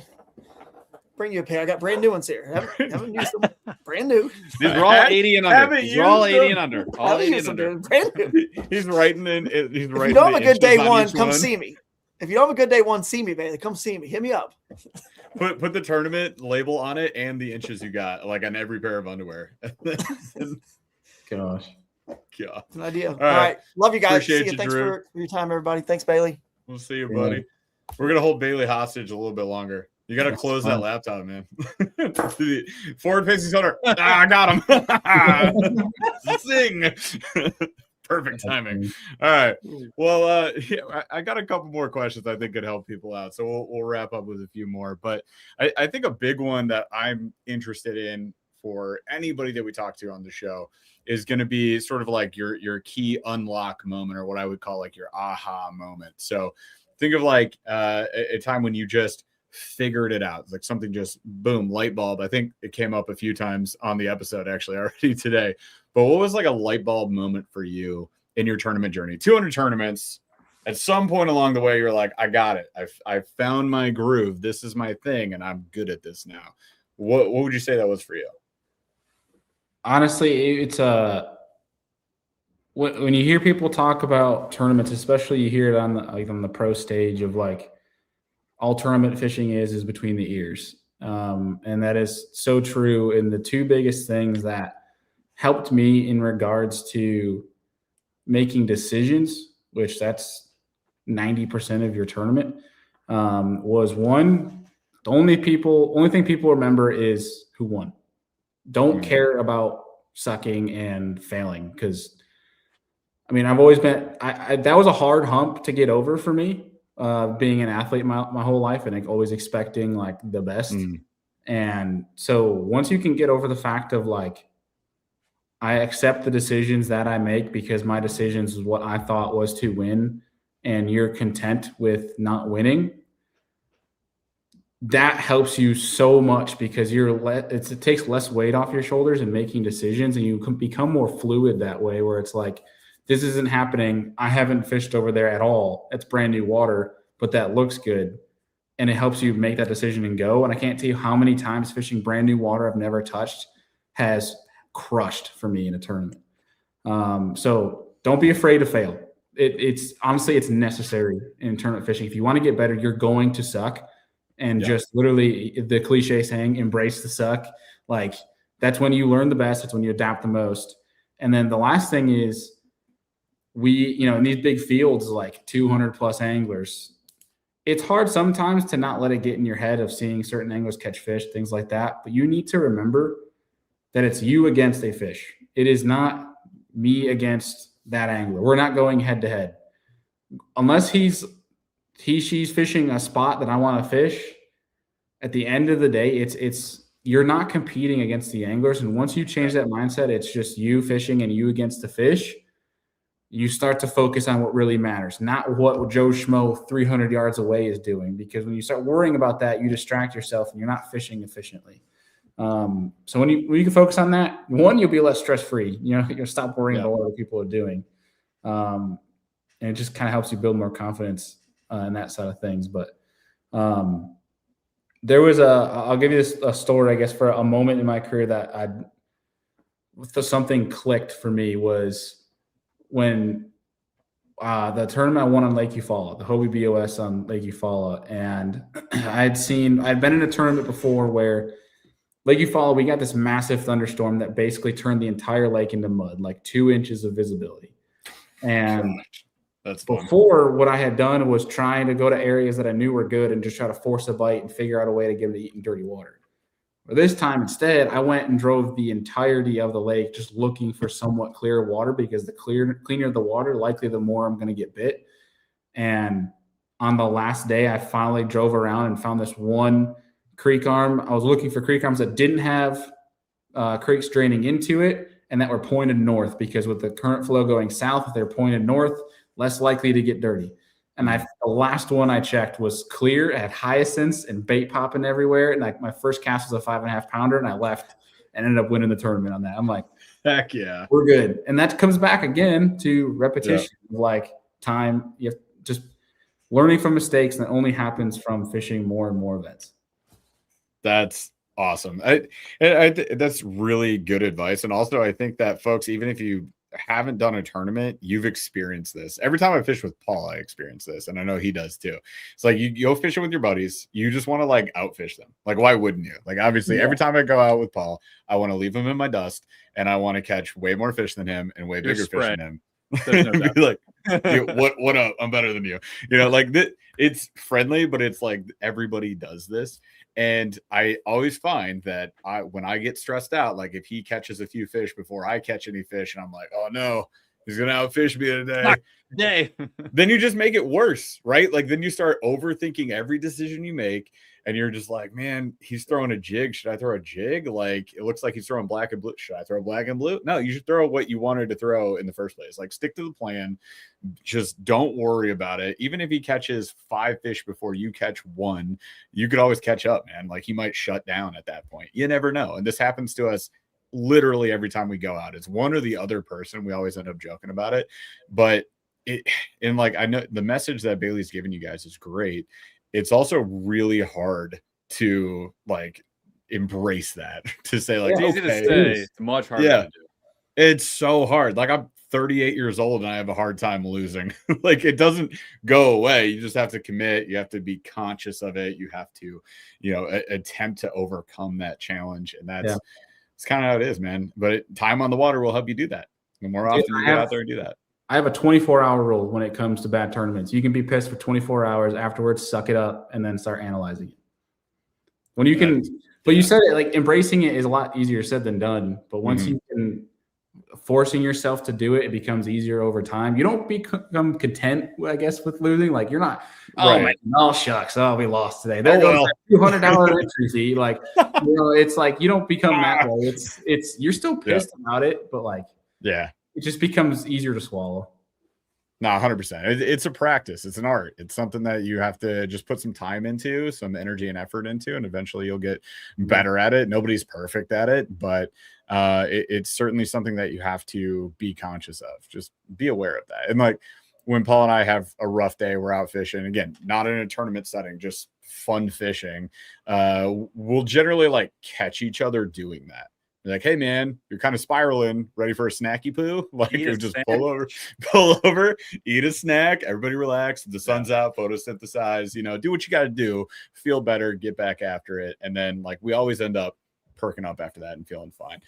bring you a pair. I got brand new ones here. Haven't used them. Brand new. These are all 80 and under. These are all 80 and under. All 80 and under. Brand new. He's writing in. He's writing. If you don't have a good day one, come see me. If you don't have a good day one, see me, Bailey. Come see me. Hit me up. Put the tournament label on it and the inches you got, like on every pair of underwear. Gosh. Yeah. It's an idea. All right. Love you guys. Appreciate see you. Thanks Drew. for your time, everybody. Thanks, Bailey. We'll see you, buddy. We're gonna hold Bailey hostage a little bit longer. You gotta close that laptop, man. Forward facing center. I got him. Zing. Perfect timing. All right. Well, I got a couple more questions I think could help people out. So we'll wrap up with a few more. But I think a big one that I'm interested in for anybody that we talk to on the show is going to be sort of like your key unlock moment, or what I would call like your aha moment. So think of like a time when you just figured it out, like something just boom, light bulb. I think it came up a few times on the episode actually already today. But what was like a light bulb moment for you in your tournament journey? 200 tournaments. At some point along the way, you're like, I got it. I've found my groove. This is my thing, and I'm good at this now. What would you say that was for you? Honestly, it's when you hear people talk about tournaments, especially you hear it on the pro stage of like all tournament fishing is between the ears, and that is so true. And the two biggest things that helped me in regards to making decisions, which that's 90% of your tournament, was one. The only thing people remember is who won. Don't care about sucking and failing, because I mean, I've always been. That was a hard hump to get over for me, being an athlete my whole life, and like always expecting like the best. And so once you can get over the fact of like, I accept the decisions that I make because my decisions is what I thought was to win, and you're content with not winning, that helps you so much, because it takes less weight off your shoulders in making decisions, and you can become more fluid that way, where it's like, this isn't happening. I haven't fished over there at all. It's brand new water, but that looks good. And it helps you make that decision and go. And I can't tell you how many times fishing brand new water I've never touched has crushed for me in a tournament. So don't be afraid to fail. It's honestly, it's necessary in tournament fishing. If you want to get better, you're going to suck. And just literally the cliche saying, embrace the suck. Like, that's when you learn the best. That's when you adapt the most. And then the last thing is, in these big fields, like 200 plus anglers, it's hard sometimes to not let it get in your head of seeing certain anglers catch fish, things like that. But you need to remember that it's you against a fish. It is not me against that angler. We're not going head to head. Unless she's fishing a spot that I want to fish, at the end of the day, it's you're not competing against the anglers. And once you change that mindset, it's just you fishing and you against the fish. You start to focus on what really matters, not what Joe Schmo 300 yards away is doing. Because when you start worrying about that, you distract yourself and you're not fishing efficiently. So when you can focus on that, one, you'll be less stress-free. You'll stop worrying about what other people are doing. And it just kind of helps you build more confidence in that side of things. But there was I'll give you a story, I guess, for a moment in my career that something clicked for me was when the tournament I won on Lake Eufaula, the Hobie BOS on Lake Eufaula. And I'd been in a tournament before where Lake Eufaula, we got this massive thunderstorm that basically turned the entire lake into mud, like 2 inches of visibility. And that's before, what I had done was trying to go to areas that I knew were good and just try to force a bite and figure out a way to get them to eat in dirty water. But this time, instead, I went and drove the entirety of the lake just looking for somewhat clear water, because the cleaner the water, likely the more I'm going to get bit. And on the last day, I finally drove around and found this one creek arm. I was looking for creek arms that didn't have creeks draining into it and that were pointed north, because with the current flow going south, if they're pointed north, less likely to get dirty. And the last one I checked was clear. It had hyacinths and bait popping everywhere. And like my first cast was a 5.5 pounder, and I left and ended up winning the tournament on that. I'm like, heck yeah, we're good. And that comes back again to repetition, like time. You have just learning from mistakes, and that only happens from fishing more and more events. That's awesome. That's really good advice. And also, I think that folks, even if you haven't done a tournament, you've experienced this. Every time I fish with Paul, I experience this, and I know he does too. It's like you go fishing with your buddies, you just want to like outfish them. Like, why wouldn't you? Like, obviously, every time I go out with Paul, I want to leave him in my dust, and I want to catch way more fish than him and way bigger fish than him. No like, what up? I'm better than you. Like it's friendly, but it's like everybody does this. And I always find that when I get stressed out, like if he catches a few fish before I catch any fish, and I'm like, oh no, he's gonna outfish me today. Then you just make it worse, right? Like then you start overthinking every decision you make, and you're just like, man, he's throwing a jig. Should I throw a jig? Like it looks like he's throwing black and blue. Should I throw black and blue? No, you should throw what you wanted to throw in the first place. Like stick to the plan. Just don't worry about it. Even if he catches 5 fish before you catch 1, you could always catch up, man. Like he might shut down at that point. You never know. And this happens to us literally every time we go out. It's one or the other person. We always end up joking about it. But I know the message that Bailey's given you guys is great. It's also really hard to like embrace that, to say like, it's easy to say. It's much harder to do. It's so hard. Like I'm 38 years old and I have a hard time losing. Like it doesn't go away. You just have to commit. You have to be conscious of it. You have to, attempt to overcome that challenge. And it's kind of how it is, man. But time on the water will help you do that. The more often you get out there and do that. I have a 24-hour rule when it comes to bad tournaments. You can be pissed for 24 hours afterwards, suck it up, and then start analyzing it. When you can, but you said it, like embracing it is a lot easier said than done. But once you can forcing yourself to do it, it becomes easier over time. You don't become content, I guess, with losing. Like you're not, shucks, we lost today. There goes $200 entry fee. Like, it's like you don't become that way. It's you're still pissed about it, but like, it just becomes easier to swallow. No, 100%. It's a practice. It's an art. It's something that you have to just put some time into, some energy and effort into, and eventually you'll get better at it. Nobody's perfect at it, but it's certainly something that you have to be conscious of. Just be aware of that. And like when Paul and I have a rough day, we're out fishing, again, not in a tournament setting, just fun fishing. We'll generally like catch each other doing that. Like, hey man, you're kind of spiraling, ready for a snacky poo? Like you just pull over, eat a snack, everybody relax, the sun's out, photosynthesize, do what you got to do, feel better, get back after it. And then like we always end up perking up after that and feeling fine.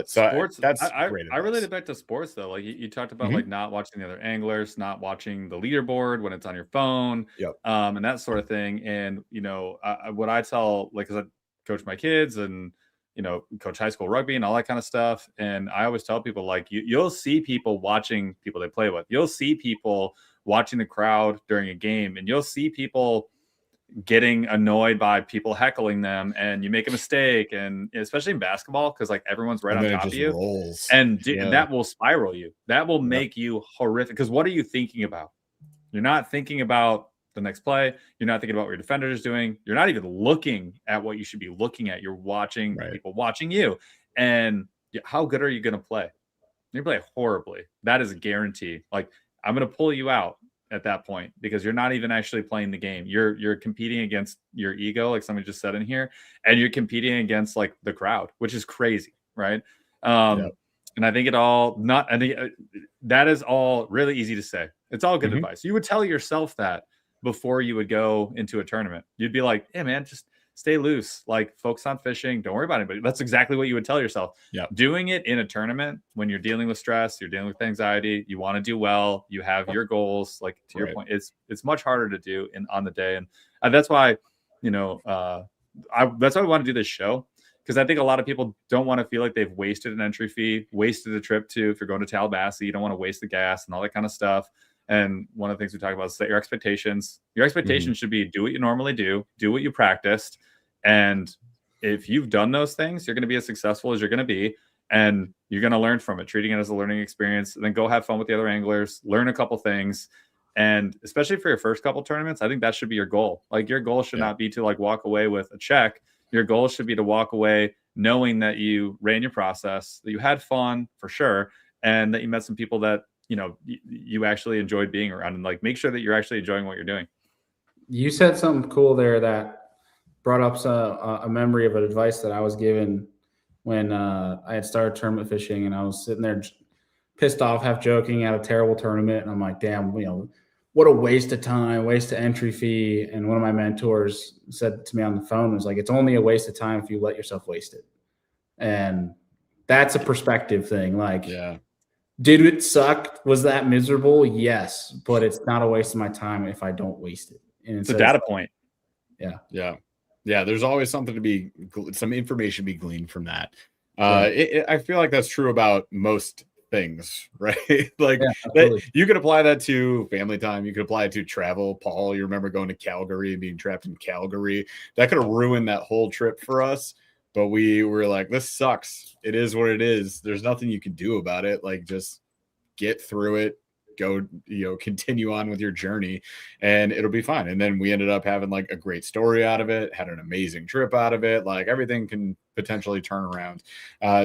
So sports, that's I great. I relate it back to sports though. Like you talked about like not watching the other anglers, not watching the leaderboard when it's on your phone, and that sort of thing. And what I tell, like, because I coach my kids and coach high school rugby and all that kind of stuff. And I always tell people, like, you'll see people watching people they play with. You'll see people watching the crowd during a game, and you'll see people getting annoyed by people heckling them, and you make a mistake, and especially in basketball, because like everyone's right on top of you. Rolls. And that will spiral you. That will make you horrific. Because what are you thinking about? You're not thinking about the next play. You're not thinking about what your defender is doing. You're not even looking at what you should be looking at. You're watching people watching you. And how good are you going to play? You play horribly. That is a guarantee. Like, I'm going to pull you out at that point because you're not even actually playing the game. You're competing against your ego, like somebody just said in here, and you're competing against like the crowd, which is crazy, right? And I think that is all really easy to say. It's all good advice. You would tell yourself that before you would go into a tournament. You'd be like, hey man, just stay loose, like focus on fishing, don't worry about anybody. That's exactly what you would tell yourself. Doing it in a tournament when you're dealing with stress, you're dealing with anxiety, you want to do well, you have your goals, like to your point, it's much harder to do on the day. And that's why that's why we want to do this show, because I think a lot of people don't want to feel like they've wasted an entry fee, wasted a trip to, if you're going to Tallahassee, you don't want to waste the gas and all that kind of stuff. And one of the things we talk about is set your expectations. Your expectations should be do what you normally do what you practiced. And if you've done those things, you're going to be as successful as you're going to be. And you're going to learn from it, treating it as a learning experience. And then go have fun with the other anglers, learn a couple things. And especially for your first couple tournaments, I think that should be your goal. Like your goal should not be to like walk away with a check. Your goal should be to walk away knowing that you ran your process, that you had fun for sure, and that you met some people that you actually enjoyed being around, and like make sure that you're actually enjoying what you're doing. You said something cool there that brought up a memory of an advice that I was given when I had started tournament fishing, and I was sitting there pissed off, half joking at a terrible tournament. And I'm like, damn, what a waste of time, waste of entry fee. And one of my mentors said to me on the phone, was like, it's only a waste of time if you let yourself waste it. And that's a perspective thing. Like, did it suck? Was that miserable? Yes, but it's not a waste of my time if I don't waste it. And it's a data point. Yeah. There's always something to be, some information to be gleaned from that. I feel like that's true about most things, right? Like you could apply that to family time. You could apply it to travel. Paul, you remember going to Calgary and being trapped in Calgary? That could have ruined that whole trip for us. But we were like, this sucks. It is what it is. There's nothing you can do about it. Like, just get through it, go, continue on with your journey, and it'll be fine. And then we ended up having like a great story out of it, had an amazing trip out of it. Like, everything can potentially turn around.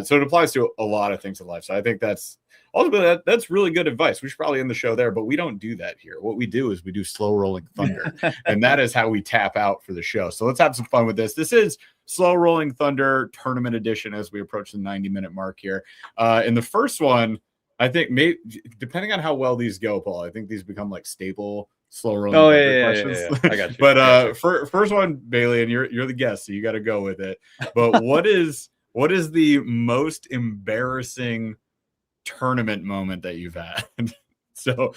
So it applies to a lot of things in life. So I think that's ultimately that's really good advice. We should probably end the show there, but we don't do that here. What we do is we do slow rolling thunder, and that is how we tap out for the show. So let's have some fun with this. This is Slow Rolling Thunder Tournament Edition as we approach the 90-minute mark here. In the first one, I think maybe depending on how well these go, Paul, I think these become like staple slow rolling questions. Yeah. I got you. But first one, Bailey, and you're the guest, so you got to go with it. But what is the most embarrassing tournament moment that you've had? So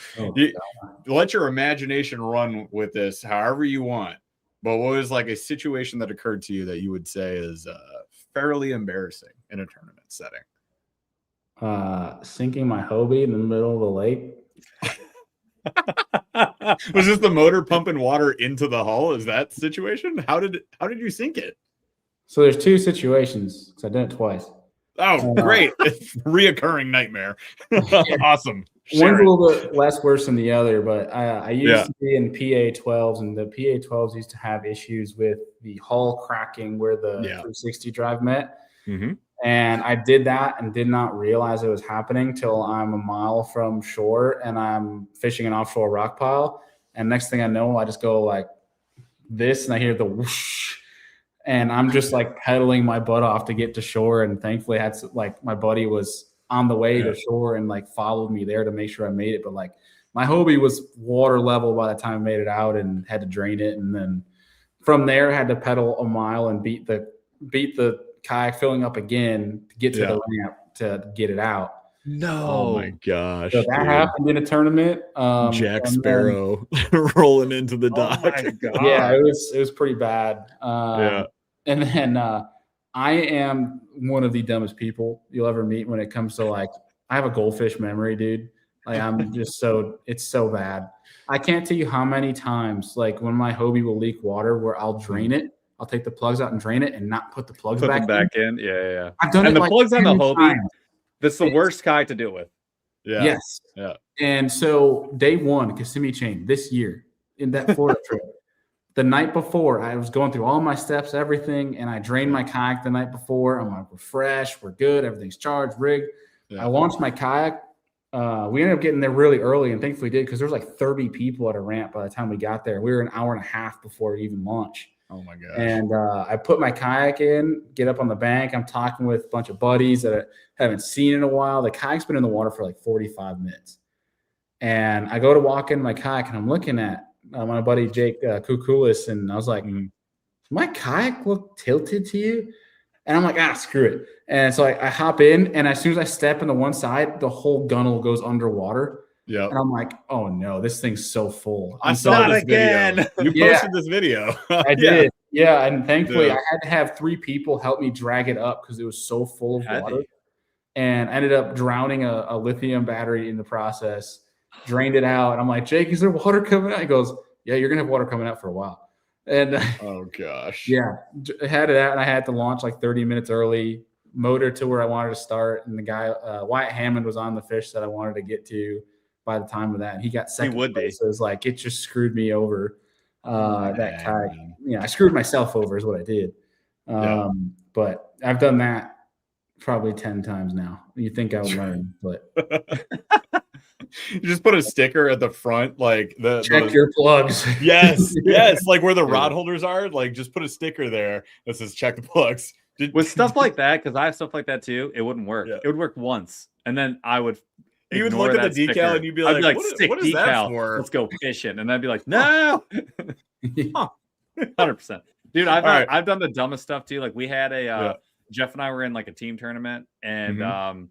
let your imagination run with this however you want. But what was like a situation that occurred to you that you would say is fairly embarrassing in a tournament setting? Sinking my Hobie in the middle of the lake. Was this the motor pumping water into the hull? Is that the situation? How did you sink it? So there's two situations because I did it twice. Oh, great. Reoccurring nightmare. Awesome. One's a little bit less worse than the other, but I used to be in PA-12s, and the PA-12s used to have issues with the hull cracking where the 360 drive met. Mm-hmm. And I did that and did not realize it was happening till I'm a mile from shore and I'm fishing an offshore rock pile. And next thing I know, I just go like this and I hear the whoosh. And I'm just like pedaling my butt off to get to shore. And thankfully, my buddy was on the way to shore and like followed me there to make sure I made it. But like my Hobie was water level by the time I made it out and had to drain it. And then from there, I had to pedal a mile and beat the kayak filling up again to get to the ramp to get it out. No, oh my gosh! So that happened in a tournament. Jack Sparrow rolling into the dock. Oh my God. Yeah, it was pretty bad. And then I am one of the dumbest people you'll ever meet when it comes to like I have a goldfish memory, dude. Like I'm just it's so bad. I can't tell you how many times like when my Hobie will leak water where I'll drain it. I'll take the plugs out and drain it and not put the plugs back in. Yeah. I've done and it the like plugs on the Hobie. times. That's the worst kayak to deal with. Yeah. Yes. Yeah. And so day one, Kissimmee Chain this year in that Florida trip, the night before I was going through all my steps, everything, and I drained my kayak the night before. I'm like, we're fresh, we're good, everything's charged, rigged. Yeah. I launched my kayak. We ended up getting there really early, and thankfully did because there was like 30 people at a ramp by the time we got there. We were an hour and a half before it even launched. Oh my gosh. And I put my kayak in, get up on the bank. I'm talking with a bunch of buddies that I haven't seen in a while. The kayak's been in the water for like 45 minutes. And I go to walk in my kayak and I'm looking at my buddy Jake Kukulis, and I was like, does my kayak look tilted to you? And I'm like, screw it. And so I hop in, and as soon as I step in the one side, the whole gunnel goes underwater. Yeah. And I'm like, oh no, this thing's so full. I saw this video. You posted this video. I did. Yeah. And thankfully I had to have 3 people help me drag it up because it was so full of water. And I ended up drowning a lithium battery in the process, drained it out. And I'm like, Jake, is there water coming out? He goes, yeah, you're going to have water coming out for a while. And oh gosh. Yeah. I had it out, and I had to launch like 30 minutes early, motor to where I wanted to start. And the guy, Wyatt Hammond, was on the fish that I wanted to get to by the time of that, and he got second. He would be. So it's like it just screwed me over. That kayak, I screwed myself over is what I did. But I've done that probably 10 times now. You think I would learn, but you just put a sticker at the front, like check your plugs. Yes, like where the rod holders are. Like just put a sticker there that says check the plugs. With stuff like that, because I have stuff like that too, it wouldn't work. Yeah. It would work once, and then I would. You would look at the decal sticker, and you'd be like, what is that for? Let's go fishing. And I'd be like, no. 100%. Dude, I've done the dumbest stuff too. Like we had Jeff and I were in like a team tournament, and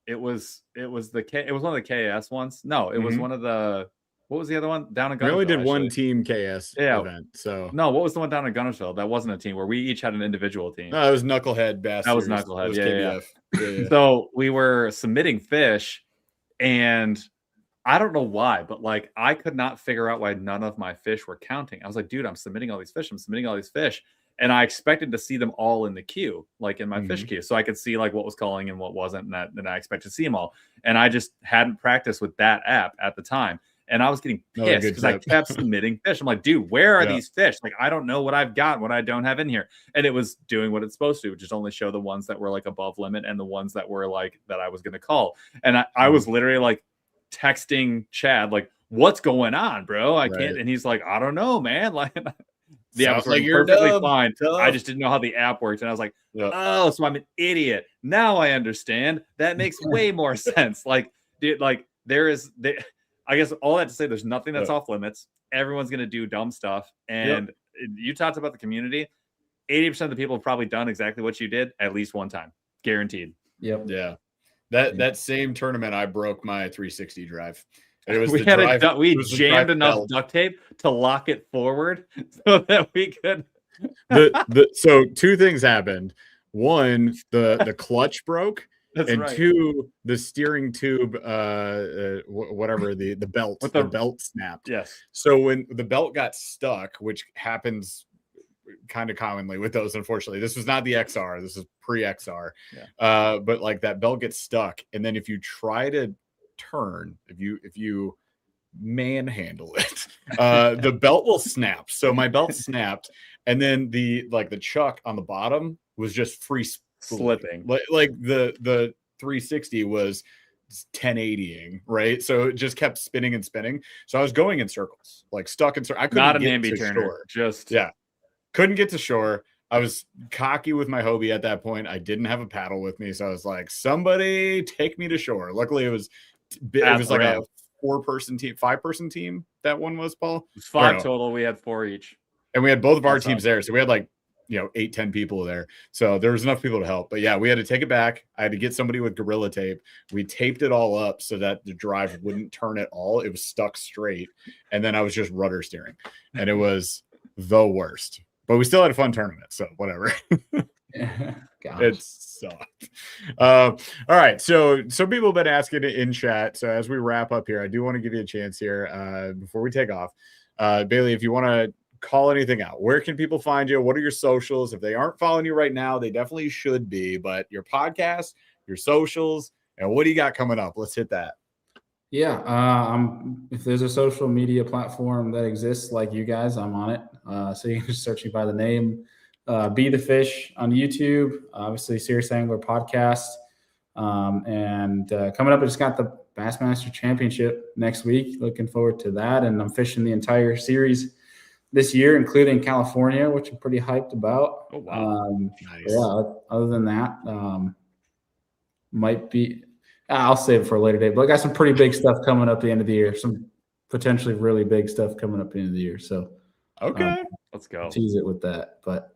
it was one of the KS ones. No, it was one of the, what was the other one? Down in Gunnersville. We only did one team KS event. So no, what was the one down in Gunnersville? That wasn't a team where we each had an individual team. No, it was Knucklehead Bass. That was Knucklehead. Yeah. So we were submitting fish. And I don't know why, but like I could not figure out why none of my fish were counting. I was like, dude, I'm submitting all these fish. And I expected to see them all in the queue, like in my fish queue. So I could see like what was calling and what wasn't. And I expected to see them all. And I just hadn't practiced with that app at the time. And I was getting pissed because I kept submitting fish. I'm like, dude, where are these fish? Like, I don't know what I've got, what I don't have in here. And it was doing what it's supposed to, just only show the ones that were like above limit and the ones that were like that I was going to call. And I was literally like texting Chad, like, what's going on, bro? I can't. And he's like, I don't know, man. Like, the app was like, perfectly fine. I just didn't know how the app worked. And I was like, oh, so I'm an idiot. Now I understand. That makes way more sense. Like, dude, like I guess all that to say, there's nothing that's off limits. Everyone's going to do dumb stuff. And you talked about the community. 80% of the people have probably done exactly what you did at least one time. Guaranteed. Yep. Yeah. That same tournament, I broke my 360 drive. And it was we the had drive, a we it was the jammed drive enough belt. duct tape to lock it forward so that we could. So two things happened. One, the clutch broke, That's and right. two, the steering tube, whatever the belt, With the the- belt snapped. Yes. So when the belt got stuck, which happens kind of commonly with those, unfortunately, this was not the XR, this is pre-XR. Yeah. But like that belt gets stuck, and then if you try to turn, if you manhandle it, the belt will snap. So my belt snapped, and then the chuck on the bottom was just free Slipping. like the 360 was 1080ing, right? So it just kept spinning and spinning. So I was going in circles, like stuck in circles. I couldn't Not an get to ambi-turner. shore. Just Couldn't get to shore. I was cocky with my Hobie at that point. I didn't have a paddle with me, so I was like, somebody take me to shore. Luckily it was like a 4-person team, 5-person team. That one was, Paul. It was 5 total. We had 4 each, and we had both of our teams there, so we had like 8-10 people there, so there was enough people to help. But yeah, we had to take it back. I had to get somebody with Gorilla Tape. We taped it all up so that the drive wouldn't turn at all. It was stuck straight, and then I was just rudder steering, and it was the worst. But we still had a fun tournament, so whatever. It sucked. All right, so some people have been asking in chat. So as we wrap up here, I do want to give you a chance here before we take off. Bailey, if you want to call anything out, where can people find you? What are your socials? If they aren't following you right now, they definitely should be. But your podcast, your socials, and what do you got coming up? Let's hit that. Yeah, if there's a social media platform that exists like you guys, I'm on it. So you can just search me by the name. Be the Fish on YouTube, obviously Serious Angler podcast. And coming up, I just got the Bassmaster Championship next week. Looking forward to that. And I'm fishing the entire series this year, including California, which I'm pretty hyped about. Oh, wow. Nice. Yeah, other than that, I'll save it for a later date. But I got some pretty big stuff coming up at the end of the year. Some potentially really big stuff coming up at the end of the year. So okay, let's go. Tease it with that. But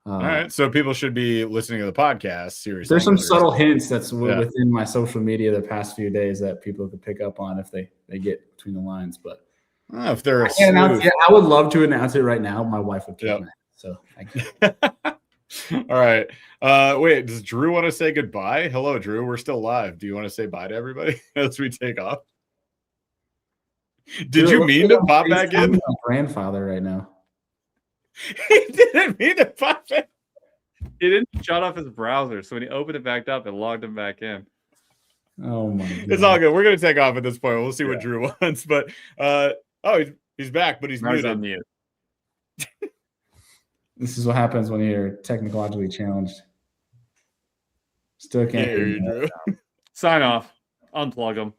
all right, so people should be listening to the podcast. Seriously, there's some subtle hints that's within my social media the past few days that people could pick up on if they get between the lines. But if they're I would love to announce it right now. My wife would kill me. So I can't. All right. Wait, does Drew want to say goodbye? Hello, Drew. We're still live. Do you want to say bye to everybody as we take off? Did you mean to pop back in? My grandfather right now. He didn't mean to pop in. He didn't shut off his browser, so when he opened it back up, it logged him back in. Oh my God. It's all good. We're gonna take off at this point. We'll see what Drew wants. But he's back, but he's muted. On mute. This is what happens when you're technologically challenged. Still can't hear you, Drew. Sign off. Unplug them.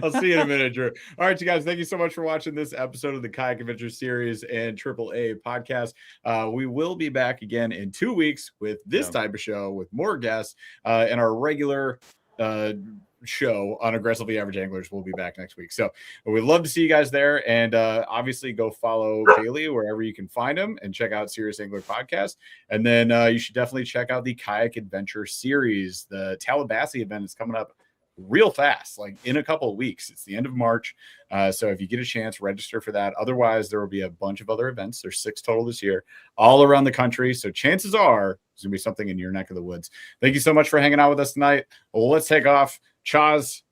I'll see you in a minute, Drew. All right, you guys, thank you so much for watching this episode of the Kayak Adventure Series and AAA podcast. We will be back again in 2 weeks with this type of show with more guests and our regular show on Aggressively Average Anglers. Will be back next week. So we'd love to see you guys there. And obviously go follow Bailey wherever you can find him and check out Serious Angler Podcast. And then you should definitely check out the Kayak Adventure Series. The Tallahassee event is coming up real fast, like in a couple of weeks. It's the end of March. So if you get a chance, register for that. Otherwise, there will be a bunch of other events. There's 6 total this year, all around the country. So chances are there's going to be something in your neck of the woods. Thank you so much for hanging out with us tonight. Well, let's take off. Chaz,